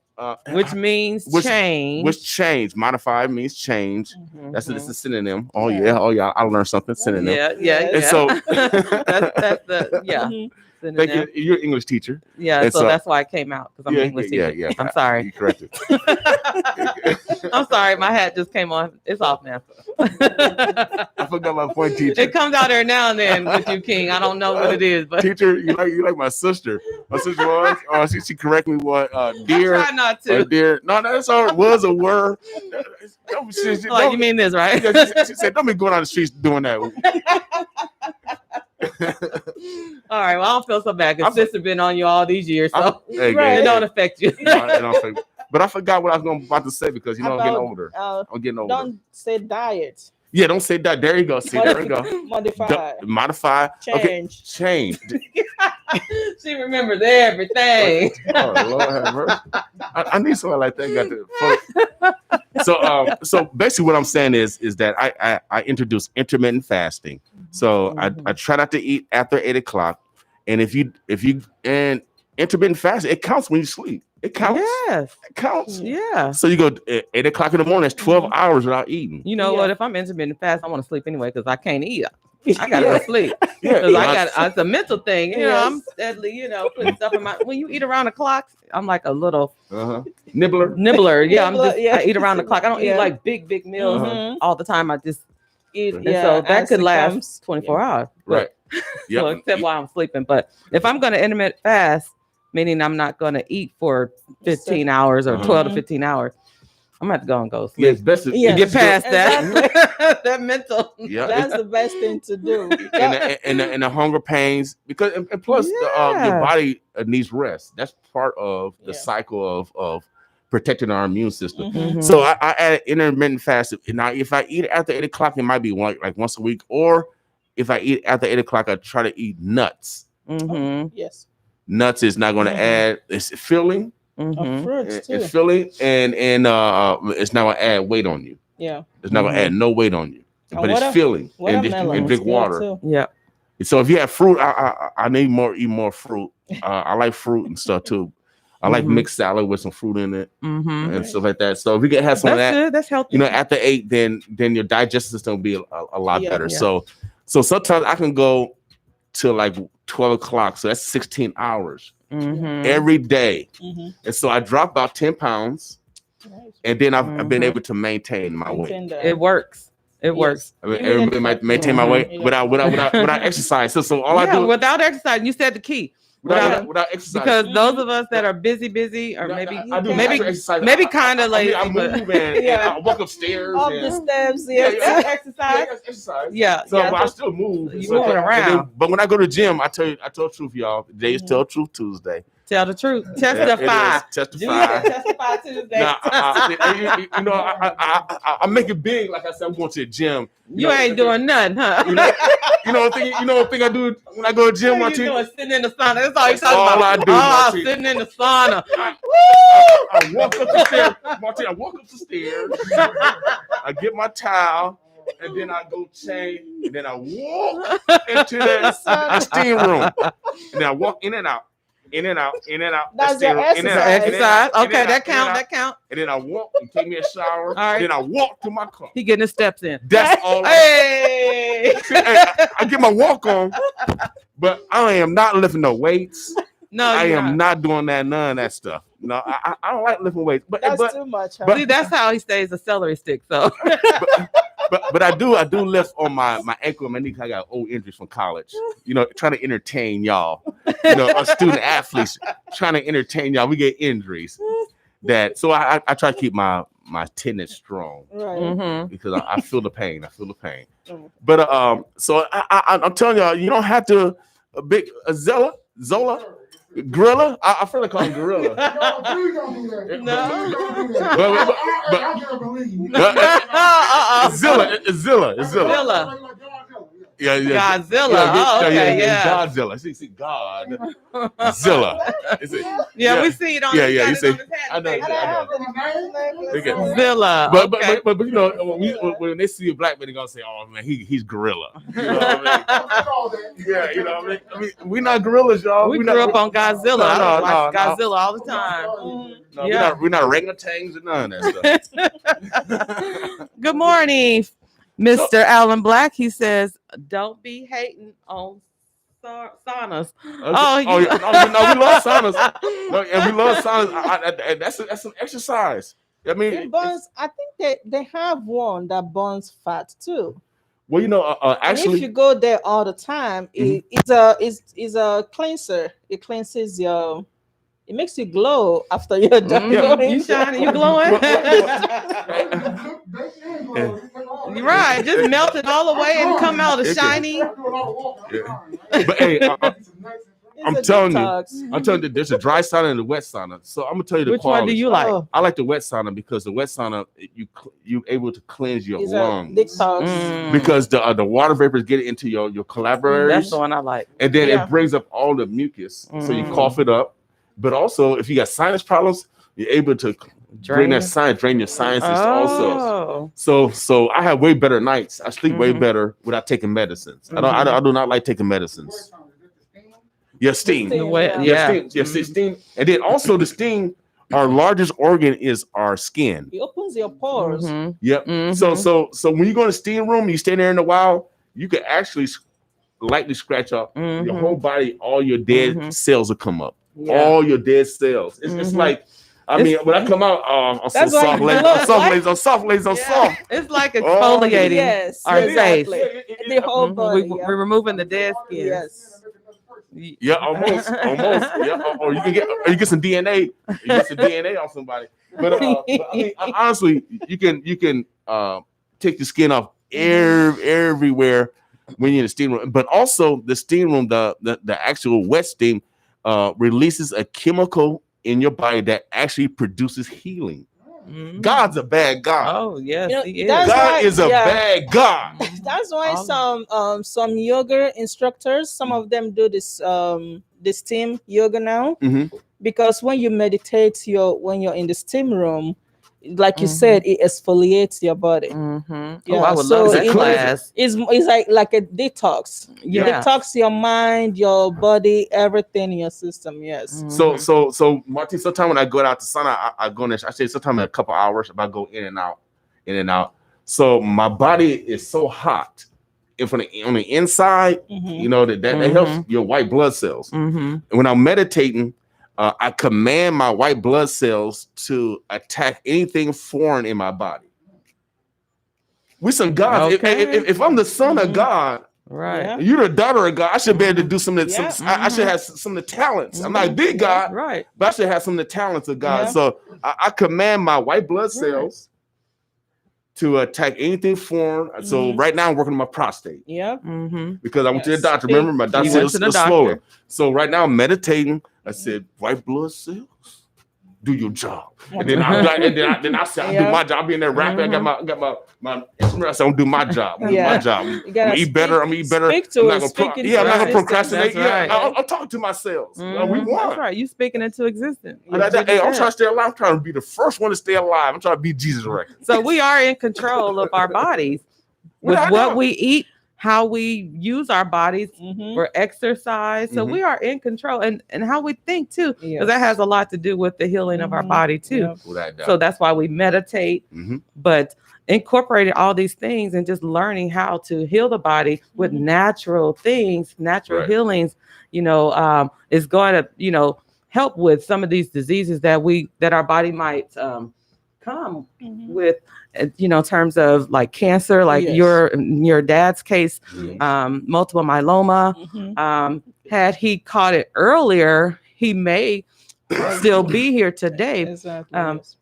Which means change. Which change. Modify means change. That's a synonym. Oh Yeah. yeah. Oh yeah. I learned something. Synonym. Yeah. And so that's the thank you. You're an English teacher. Yeah, And so that's why it came out, because I'm an English teacher. Yeah. I'm sorry. You corrected. I'm sorry. My hat just came on. It's off now. I forgot my point, teacher. It comes out there now and then with you, King. I don't know what it is, but Teacher, you like my sister. My sister was. She corrected me what dear. I try not to. Dear. No, that's all. It was a word. Like, you mean this, right? She said, "Don't be going on the streets doing that." All right. Well, I don't feel so bad, because sister been on you all these years, so Hey, it don't affect you. It don't affect me. But I forgot what I was about to say, because I'm getting older. I'm getting older. Don't say diet. Yeah, don't say that. There you go. See, there you go. Modify. Change. Okay. Change. She remembers everything. Oh, Lord have mercy. I need someone like that. Got the so basically what I'm saying is that I introduce intermittent fasting. So I try not to eat after 8 o'clock. And if you and intermittent fasting, it counts when you sleep. It counts. Yes. It counts. Yeah. So you go at 8 o'clock in the morning, that's 12 hours without eating. You know what? If I'm intermittent fast, I want to sleep anyway, because I can't eat. I gotta go sleep. Yeah, Because it's a mental thing. You know, I'm steadily, putting stuff in my. When you eat around the clock, I'm like a little nibbler. Yeah, I eat around the clock. I don't eat like big meals all the time. I just eat. And so that could last 24 hours. Right. So except while I'm sleeping. But if I'm going to intermittent fast, meaning I'm not going to eat for 15 hours or 12 to 15 hours, I'm going to have to go and go sleep. Yeah, it's best to get past that. That mental. Yeah, that's the best thing to do. And the hunger pains, because and plus your body needs rest. That's part of the cycle of protecting our immune system. So I add intermittent fasting. Now, if I eat after 8 o'clock, it might be like once a week, or if I eat after 8 o'clock, I try to eat nuts. Yes. Nuts is not going to add. It's filling. Fruits too. It's filling, and it's not going to add weight on you. Yeah. It's not going to add no weight on you, but it's filling. And drink water. Yeah. So if you have fruit, I need eat more fruit. I like fruit and stuff too. I like mixed salad with some fruit in it and stuff like that. So if we can have some of that, good. That's healthy. After 8, then your digestive system will be a lot better. Yeah. So sometimes I can go to like 12 o'clock. So that's 16 hours every day. And so I dropped about 10 pounds, and then I've been able to maintain my weight. It works. It works. I mean, everybody might maintain my weight without exercise. So all I do without exercise, you said the key. Without exercise, because those of us that are busy, or maybe kind of lazy. I move and I walk upstairs, up the steps. Exercise. Yeah. So but I still move. You moving around. But when I go to the gym, I tell the truth, y'all. Today is Tell Truth Tuesday. Tell the truth. Testify. Testify Tuesday. Now, I make it big. Like I said, I'm going to the gym. You ain't doing nothing, huh? You know what thing I do when I go to the gym, Martine? You doing sitting in the sauna. That's all you talking about. I do, sitting in the sauna. I walk up the stairs. Martine, I walk up the stairs. I get my towel. And then I go change. And then I walk into the steam room. And then I walk in and out. In and out. That's your exercise. Okay, that count. And then I walk and take me a shower. All right. Then I walk to my car. He getting his steps in. That's all. Hey! I get my walk on, but I am not lifting no weights. No, I am not doing none of that stuff. No, I don't like lifting weights. But that's too much. Huh? But see, that's how he stays a celery stick. So. But I do lift on my ankle and my knee. I got old injuries from college. Trying to entertain y'all. Us student athletes trying to entertain y'all. We get injuries. So I try to keep my tendons strong, right? Because I feel the pain. But so I'm telling y'all, you don't have to Zola. Gorilla? I feel like calling Gorilla. Please don't do that. No. Please don't do that. I can't believe. It's Zilla. Yeah. Godzilla. Yeah. Godzilla. See, God. Zilla. We see it on Yeah, the you see. I know. Okay. Zilla. But you know, when they see a black man, they're gonna say, "Oh man, he's gorilla." You know what I mean? Yeah, you know what I mean. We're not gorillas, y'all. We grew up on Godzilla. I watch No. Godzilla all the time. No, we're not orangutans or none of that stuff. Good morning, Mr. Alan Black. He says, "Don't be hating on saunas." No, we love saunas. No, and we love saunas. And that's an exercise. I mean, it burns. I think they have one that burns fat too. Well, you know, actually, and if you go there all the time, it's a cleanser. It cleanses your. It makes you glow after you're done. You shining, you glowing. You're right. Just melt it all away and come out a shiny. But hey, I'm telling you, there's a dry sauna and a wet sauna. So I'm gonna tell you the Which quality. one do you like? I like the wet sauna because the wet sauna you able to cleanse your lungs because the water vapors get into your collaborators. That's the one I like. And then it brings up all the mucus, so you cough it up. But also, if you got sinus problems, you're able to drain your sinuses also. So I have way better nights. I sleep way better without taking medicines. I do not like taking medicines. Yeah, steam. Steam. And then also the steam, our largest organ is our skin. It opens your pores. Yep. So when you go in the steam room, you stay there in a while, you can actually lightly scratch up your whole body. All your dead cells will come up. Yeah. All your dead cells. It's like, I mean, when I come out, I'm so soft, I'm soft. It's like exfoliating our face. The whole body. We're removing the dead skin. Yes. Yeah, almost. Yeah, or you get some DNA. You get some DNA off somebody. But I mean, honestly, you can take the skin off everywhere when you're in the steam room. But also the steam room, the actual wet steam. Releases a chemical in your body that actually produces healing. God's a bad God. Oh yes, he is. God is a bad God. That's why some yoga instructors, some of them do this steam yoga now, because when you meditate, when you're in the steam room, like you said, it exfoliates your body. I would love that class. It's like a detox. Yeah. Detox your mind, your body, everything in your system. Yes. So Martine, sometimes when I go out to sauna, I go in there. I say sometimes in a couple hours if I go in and out. So my body is so hot. If on the inside, you know that helps your white blood cells. And when I'm meditating, I command my white blood cells to attack anything foreign in my body. We some gods. Okay. If I'm the son of God, right? You're the daughter of God. I should be able to do some of the. I should have some of the talents. I'm not a big God, right? But I should have some of the talents of God. So I command my white blood cells to attack anything foreign. So right now I'm working on my prostate. Because I went to the doctor. Remember, my doctor said it was swollen. So right now I'm meditating. I said, white blood cells, do your job. And then I said, I'll do my job. I'll be in there rapping. I got my instrument. I said, I'm gonna do my job. I'm gonna eat better. I'm not gonna procrastinate. I'm talking to myself. We won. That's right. You speaking into existence. I'm trying to stay alive. I'm trying to be the first one to stay alive. I'm trying to be Jesus record. So we are in control of our bodies with what we eat, how we use our bodies for exercise. So we are in control, and how we think too, because that has a lot to do with the healing of our body too. So that's why we meditate, but incorporating all these things and just learning how to heal the body with natural things, natural healings, is going to, help with some of these diseases that our body might come with, in terms of like cancer, like your dad's case, multiple myeloma. Had he caught it earlier, he may still be here today.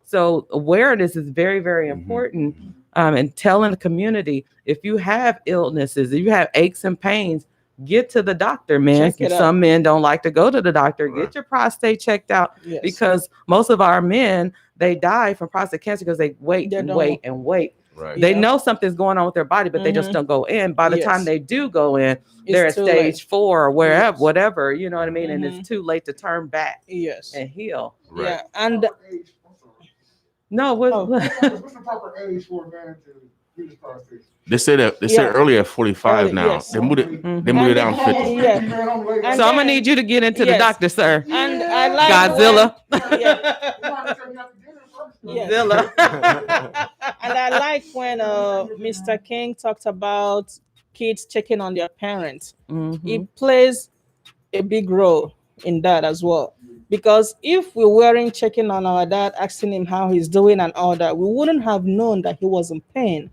So awareness is very, very important. And telling the community, if you have illnesses, if you have aches and pains, get to the doctor, man. Check it out. Some men don't like to go to the doctor. Right. Get your prostate checked out Yes. because most of our men, they die from prostate cancer because they wait They and don't- wait and wait. Right. They Yeah. know something's going on with their body, but they just Mhm. don't go in. By the time Yes. they do go in, they're at It's too stage late. 4 or wherever, Yes. whatever, you know what I mean? And Mhm. it's too late to turn back Yes. and heal. Right. Yeah. And No, what, Oh. What's the proper age for a man to do this prostate? They said that they Yeah. said earlier at 45 Early, now. yes. They moved it. Mhm. They moved it down And- 50. Yeah. Man, I'm late. And so I'm gonna then- need you to get into the Yes. doctor, sir. And I like Godzilla. Yeah. You want to tell me after dinner first? Yeah. Godzilla. And I like when Mr. King talked about kids checking on their parents. Mhm. It plays a big role in that as well. Because if we weren't checking on our dad, asking him how he's doing and all that, we wouldn't have known that he was in pain.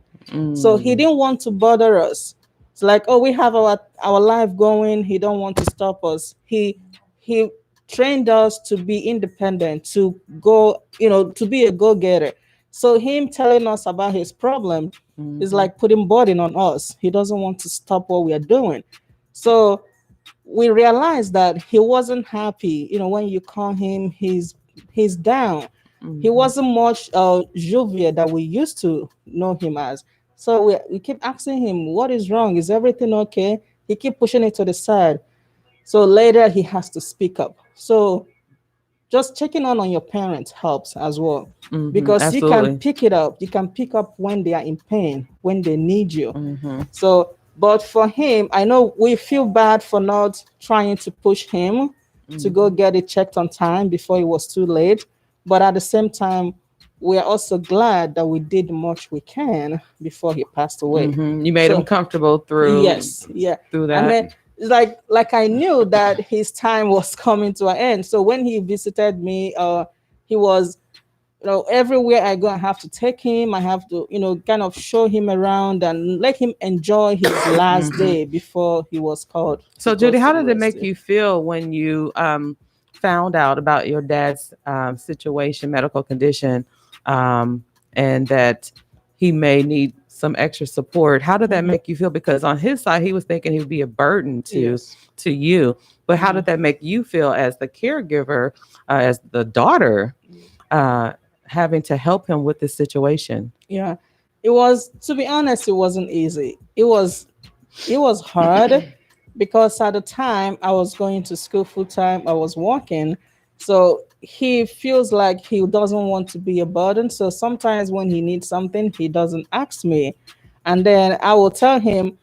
So he didn't want to bother us. It's like, oh, we have our life going. He don't want to stop us. He trained us to be independent, to go, to be a go-getter. So him telling us about his problem is like putting burden on us. He doesn't want to stop what we are doing. So we realized that he wasn't happy. When you call him, he's down. He wasn't much jovial that we used to know him as. So we keep asking him, what is wrong? Is everything okay? He keep pushing it to the side. So later he has to speak up. So just checking on your parents helps as well. Because you can pick it up. You can pick up when they are in pain, when they need you. So, but for him, I know we feel bad for not trying to push him to go get it checked on time before it was too late. But at the same time, we are also glad that we did much we can before he passed away. You made him comfortable through. Yes, yeah. Through that. I mean, it's like I knew that his time was coming to an end. So when he visited me, he was, everywhere I go, I have to take him. I have to, kind of show him around and let him enjoy his last day before he was called. So Judy, how did it make you feel when you found out about your dad's situation, medical condition, and that he may need some extra support? How did that make you feel? Because on his side, he was thinking he would be a burden to you. But how did that make you feel as the caregiver, as the daughter, having to help him with this situation? Yeah, it was, to be honest, it wasn't easy. It was hard because at the time I was going to school full time. I was working. So he feels like he doesn't want to be a burden. So sometimes when he needs something, he doesn't ask me. And then I will tell him,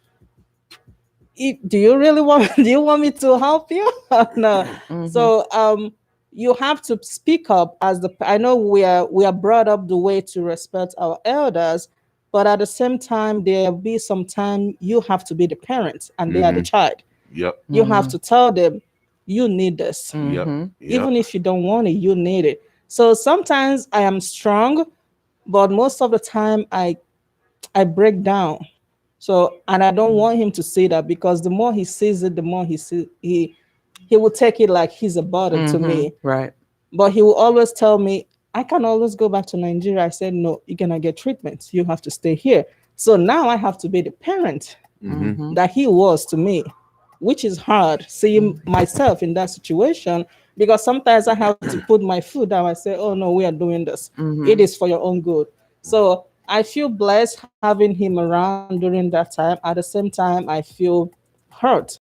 do you want me to help you? No. So you have to speak up I know we are brought up the way to respect our elders, but at the same time, there'll be some time you have to be the parent and they are the child. Yep. You have to tell them you need this. Yep. Even if you don't want it, you need it. So sometimes I am strong, but most of the time I break down. So, and I don't want him to see that, because the more he sees it, the more he will take it like he's a burden to me. Right. But he will always tell me, I can always go back to Nigeria. I said, no, you're going to get treatment. You have to stay here. So now I have to be the parent that he was to me, which is hard seeing myself in that situation, because sometimes I have to put my foot down. I say, oh no, we are doing this. It is for your own good. So I feel blessed having him around during that time. At the same time, I feel hurt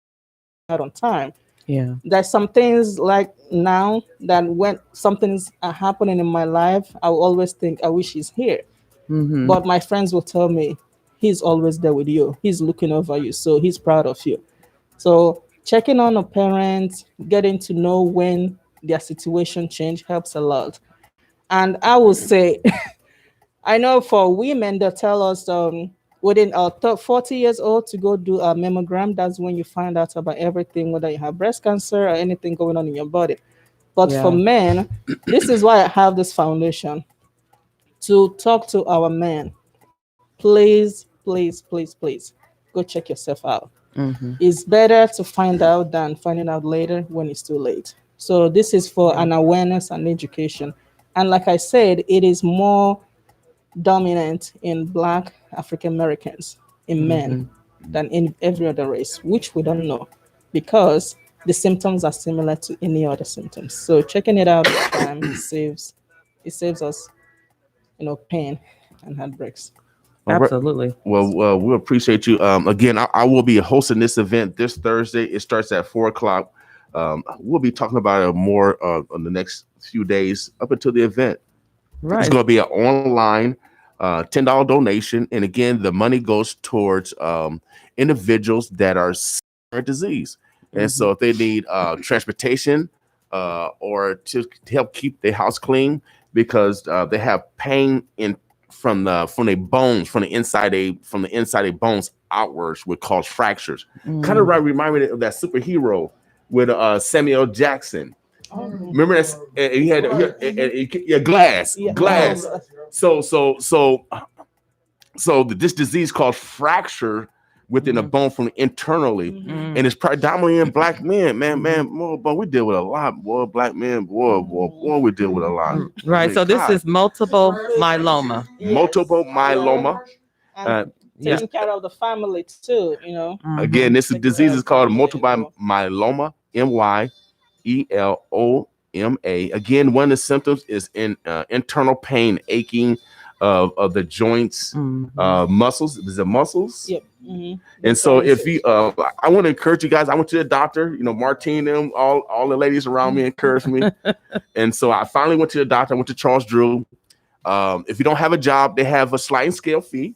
not on time. Yeah. There's some things like now that when something's happening in my life, I will always think, I wish he's here. But my friends will tell me, he's always there with you. He's looking over you. So he's proud of you. So checking on a parent, getting to know when their situation change helps a lot. And I would say, I know for women, they tell us within 40 years old to go do a mammogram. That's when you find out about everything, whether you have breast cancer or anything going on in your body. But for men, this is why I have this foundation, to talk to our men. Please, please, please, please, go check yourself out. It's better to find out than finding out later when it's too late. So this is for an awareness and education. And like I said, it is more dominant in Black African Americans, in men. than in every other race, which we don't know because the symptoms are similar to any other symptoms. So checking it out each time saves us, pain and heartbreaks. All right. Absolutely. Well, we appreciate you. Again, I will be hosting this event this Thursday. It starts at 4:00. We'll be talking about it more on the next few days up until the event. Right. It's going to be an online $10 donation, and again, the money goes towards individuals that are sick with disease, and so if they need transportation or to help keep their house clean because they have pain from the bones, from the inside a bones outwards, which cause fractures. Kind of remind me of that superhero with Samuel Jackson. Remember that he had glass. So this disease called fracture within a bone from internally, and it's predominantly in black men. Man, boy, we deal with a lot. Boy, black men, boy, we deal with a lot. Right. I mean, so this is multiple myeloma. Multiple myeloma. And taking care of the family too. Again, this disease is called multiple myeloma. MYELOMA. Again, one of the symptoms is internal pain, aching of the joints, muscles. Is it muscles? Yep. And so, if you, I want to encourage you guys. I went to the doctor. Martine, them, all the ladies around me encouraged me, and so I finally went to the doctor. I went to Charles Drew. If you don't have a job, they have a sliding scale fee.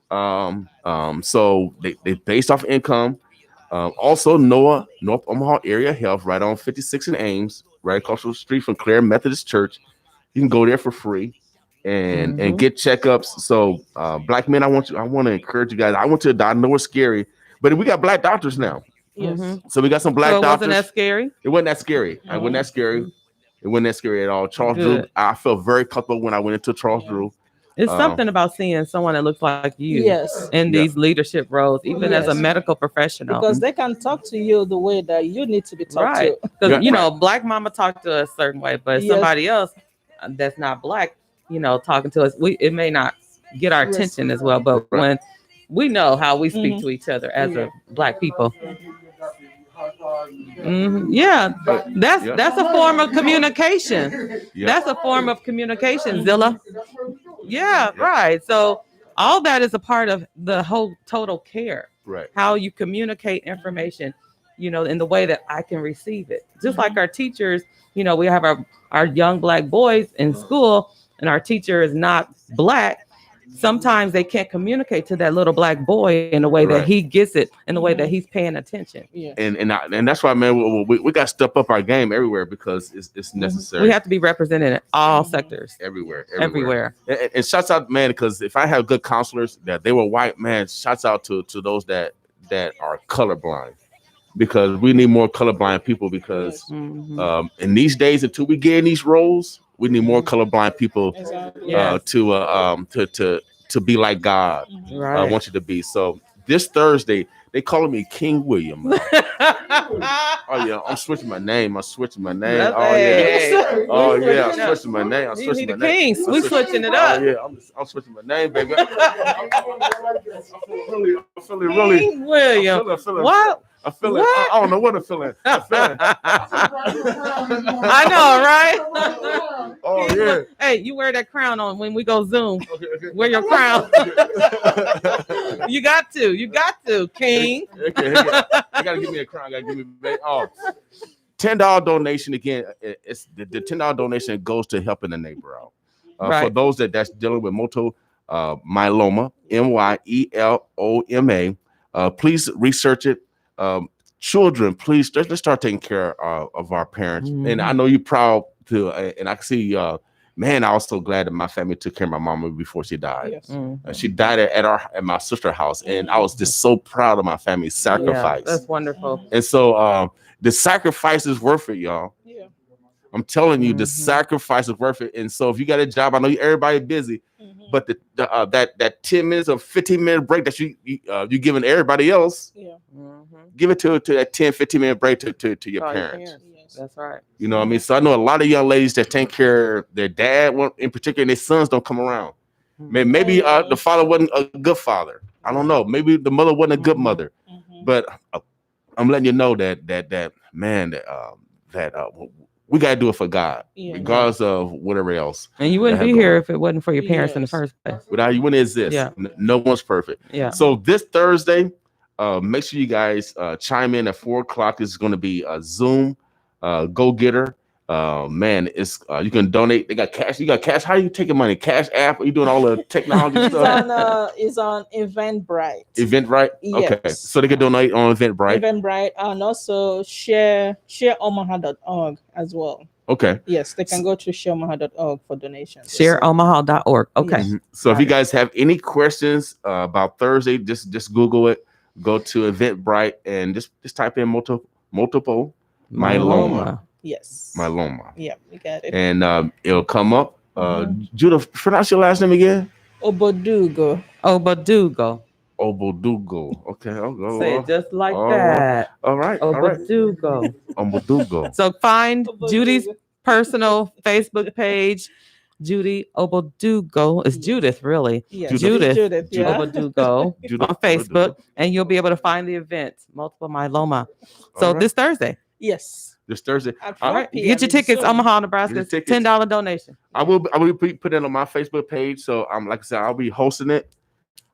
So they based off income. Also, North Omaha Area Health, right on 56 and Ames, right across the street from Clare Methodist Church. You can go there for free and get checkups. So, black men, I want to encourage you guys. I went to the doctor. I know it's scary, but we got black doctors now. Yes. So we got some black doctors. It wasn't that scary? It wasn't that scary. It wasn't that scary. It wasn't that scary at all. Charles Drew, I felt very comfortable when I went into Charles Drew. It's something about seeing someone that looks like you in these leadership roles, even as a medical professional. Because they can talk to you the way that you need to be talked to. Because, black mama talked to us a certain way, but somebody else that's not black, talking to us, it may not get our attention as well. But when we know how we speak to each other as a black people. Yeah, that's a form of communication. That's a form of communication, Zilla. Yeah, right. So all that is a part of the whole total care. Right. How you communicate information, in the way that I can receive it. Just like our teachers, we have our young black boys in school, and our teacher is not black. Sometimes they can't communicate to that little black boy in the way that he gets it, in the way that he's paying attention. Yeah. And that's why, man, we got to step up our game everywhere because it's necessary. We have to be represented in all sectors. Everywhere. And shouts out, man, because if I have good counselors that they were white, man, shouts out to those that are colorblind. Because we need more colorblind people because in these days, until we get in these roles, we need more colorblind people to be like God wants you to be. So this Thursday, they calling me King William. Oh yeah, I'm switching my name. Oh yeah. Oh yeah, I'm switching my name. I'm switching my name. We switching it up. Oh yeah, I'm switching my name, baby. I'm feeling really. King William. What? I feel it. I don't know what I'm feeling. I know, right? Oh yeah. Hey, you wear that crown on when we go Zoom. Okay. Wear your crown. You got to, King. Okay. I gotta give me a crown. $10 donation again. It's the $10 donation goes to helping the neighbor out. For those that's dealing with multiple myeloma, MYELOMA. Please research it. Children, please let's start taking care of our parents. And I know you're proud to, and I can see, man, I was so glad that my family took care of my mama before she died. Yes. She died at my sister's house, and I was just so proud of my family's sacrifice. Yeah, that's wonderful. And so the sacrifice is worth it, y'all. Yeah. I'm telling you, the sacrifice is worth it. And so if you got a job, I know everybody busy, but that 10 minutes or 15-minute break that you giving everybody else, give it to that 10-15-minute break to your parents. Yes. That's right. You know what I mean? So I know a lot of young ladies that take care of their dad, in particular, and their sons don't come around. Maybe the father wasn't a good father. I don't know. Maybe the mother wasn't a good mother, but I'm letting you know that man that we gotta do it for God, regardless of whatever else. And you wouldn't be here if it wasn't for your parents in the first place. Without you wouldn't exist. Yeah. No one's perfect. Yeah. So this Thursday, make sure you guys chime in at 4:00. This is going to be a Zoom go getter. Man, it's you can donate. They got cash. You got cash. How are you taking money? Cash app? Are you doing all the technology stuff? It's on Eventbrite. Eventbrite? Yes. Okay. So they can donate on Eventbrite. Eventbrite, and also shareomaha.org as well. Okay. Yes, they can go to shareomaha.org for donations. Shareomaha.org. Okay. Yes. So if you guys have any questions about Thursday, just Google it. Go to Eventbrite and just type in multiple myeloma. Yes. Myeloma. Yeah, we got it. And it'll come up. Judy, pronounce your last name again. Obodougo. Obodougo. Obodougo. Okay, I'll go. Say it just like that. All right. Obodougo. Obodougo. So find Obodougo. Judy's personal Facebook page, Judy Obodougo. It's Judith, really. Yes. Judith yeah. Obodougo on Facebook, and you'll be able to find the event, multiple myeloma. So this Thursday. Yes. This Thursday. All right. Get your tickets, Omaha, Nebraska. It's $10 donation. I will be putting it on my Facebook page. So like I said, I'll be hosting it.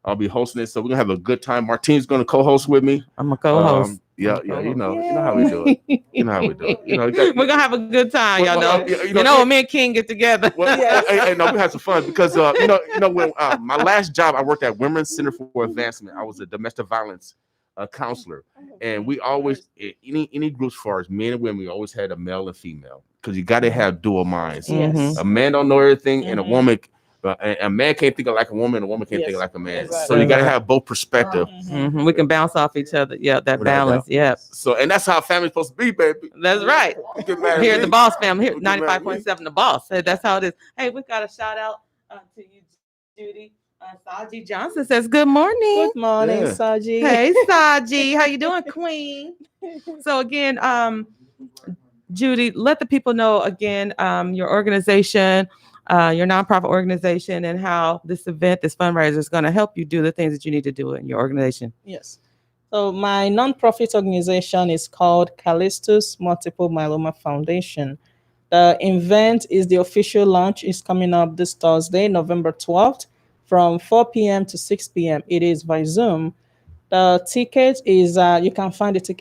So we're gonna have a good time. Martine's gonna co-host with me. I'm a co-host. Yeah. You know how we do it. You know how we do it. We're gonna have a good time, y'all know. You know when me and King get together. Well, no, we had some fun because when my last job, I worked at Women's Center for Advancement. I was a domestic violence counselor, and we always any groups for us, men and women, we always had a male and female because you got to have dual minds. Yes. A man don't know everything, and a woman. A man can't think like a woman, a woman can't think like a man. Exactly. So you got to have both perspective. We can bounce off each other. Yeah, that balance. Yeah. So, and that's how family's supposed to be, baby. That's right. Here at the Boss Family, here 95.7 The Boss. That's how it is. Hey, we got a shout out to you, Judy. Saji Johnson says, good morning. Good morning, Saji. Hey, Saji. How you doing, Queen? So again, Judy, let the people know again your organization, your nonprofit organization, and how this event, this fundraiser is going to help you do the things that you need to do in your organization. Yes. So my nonprofit organization is called Callistus Multiple Myeloma Foundation. The event is the official launch is coming up this Thursday, November 12th, from 4 p.m. to 6 p.m. It is by Zoom. The ticket is, you can find the ticket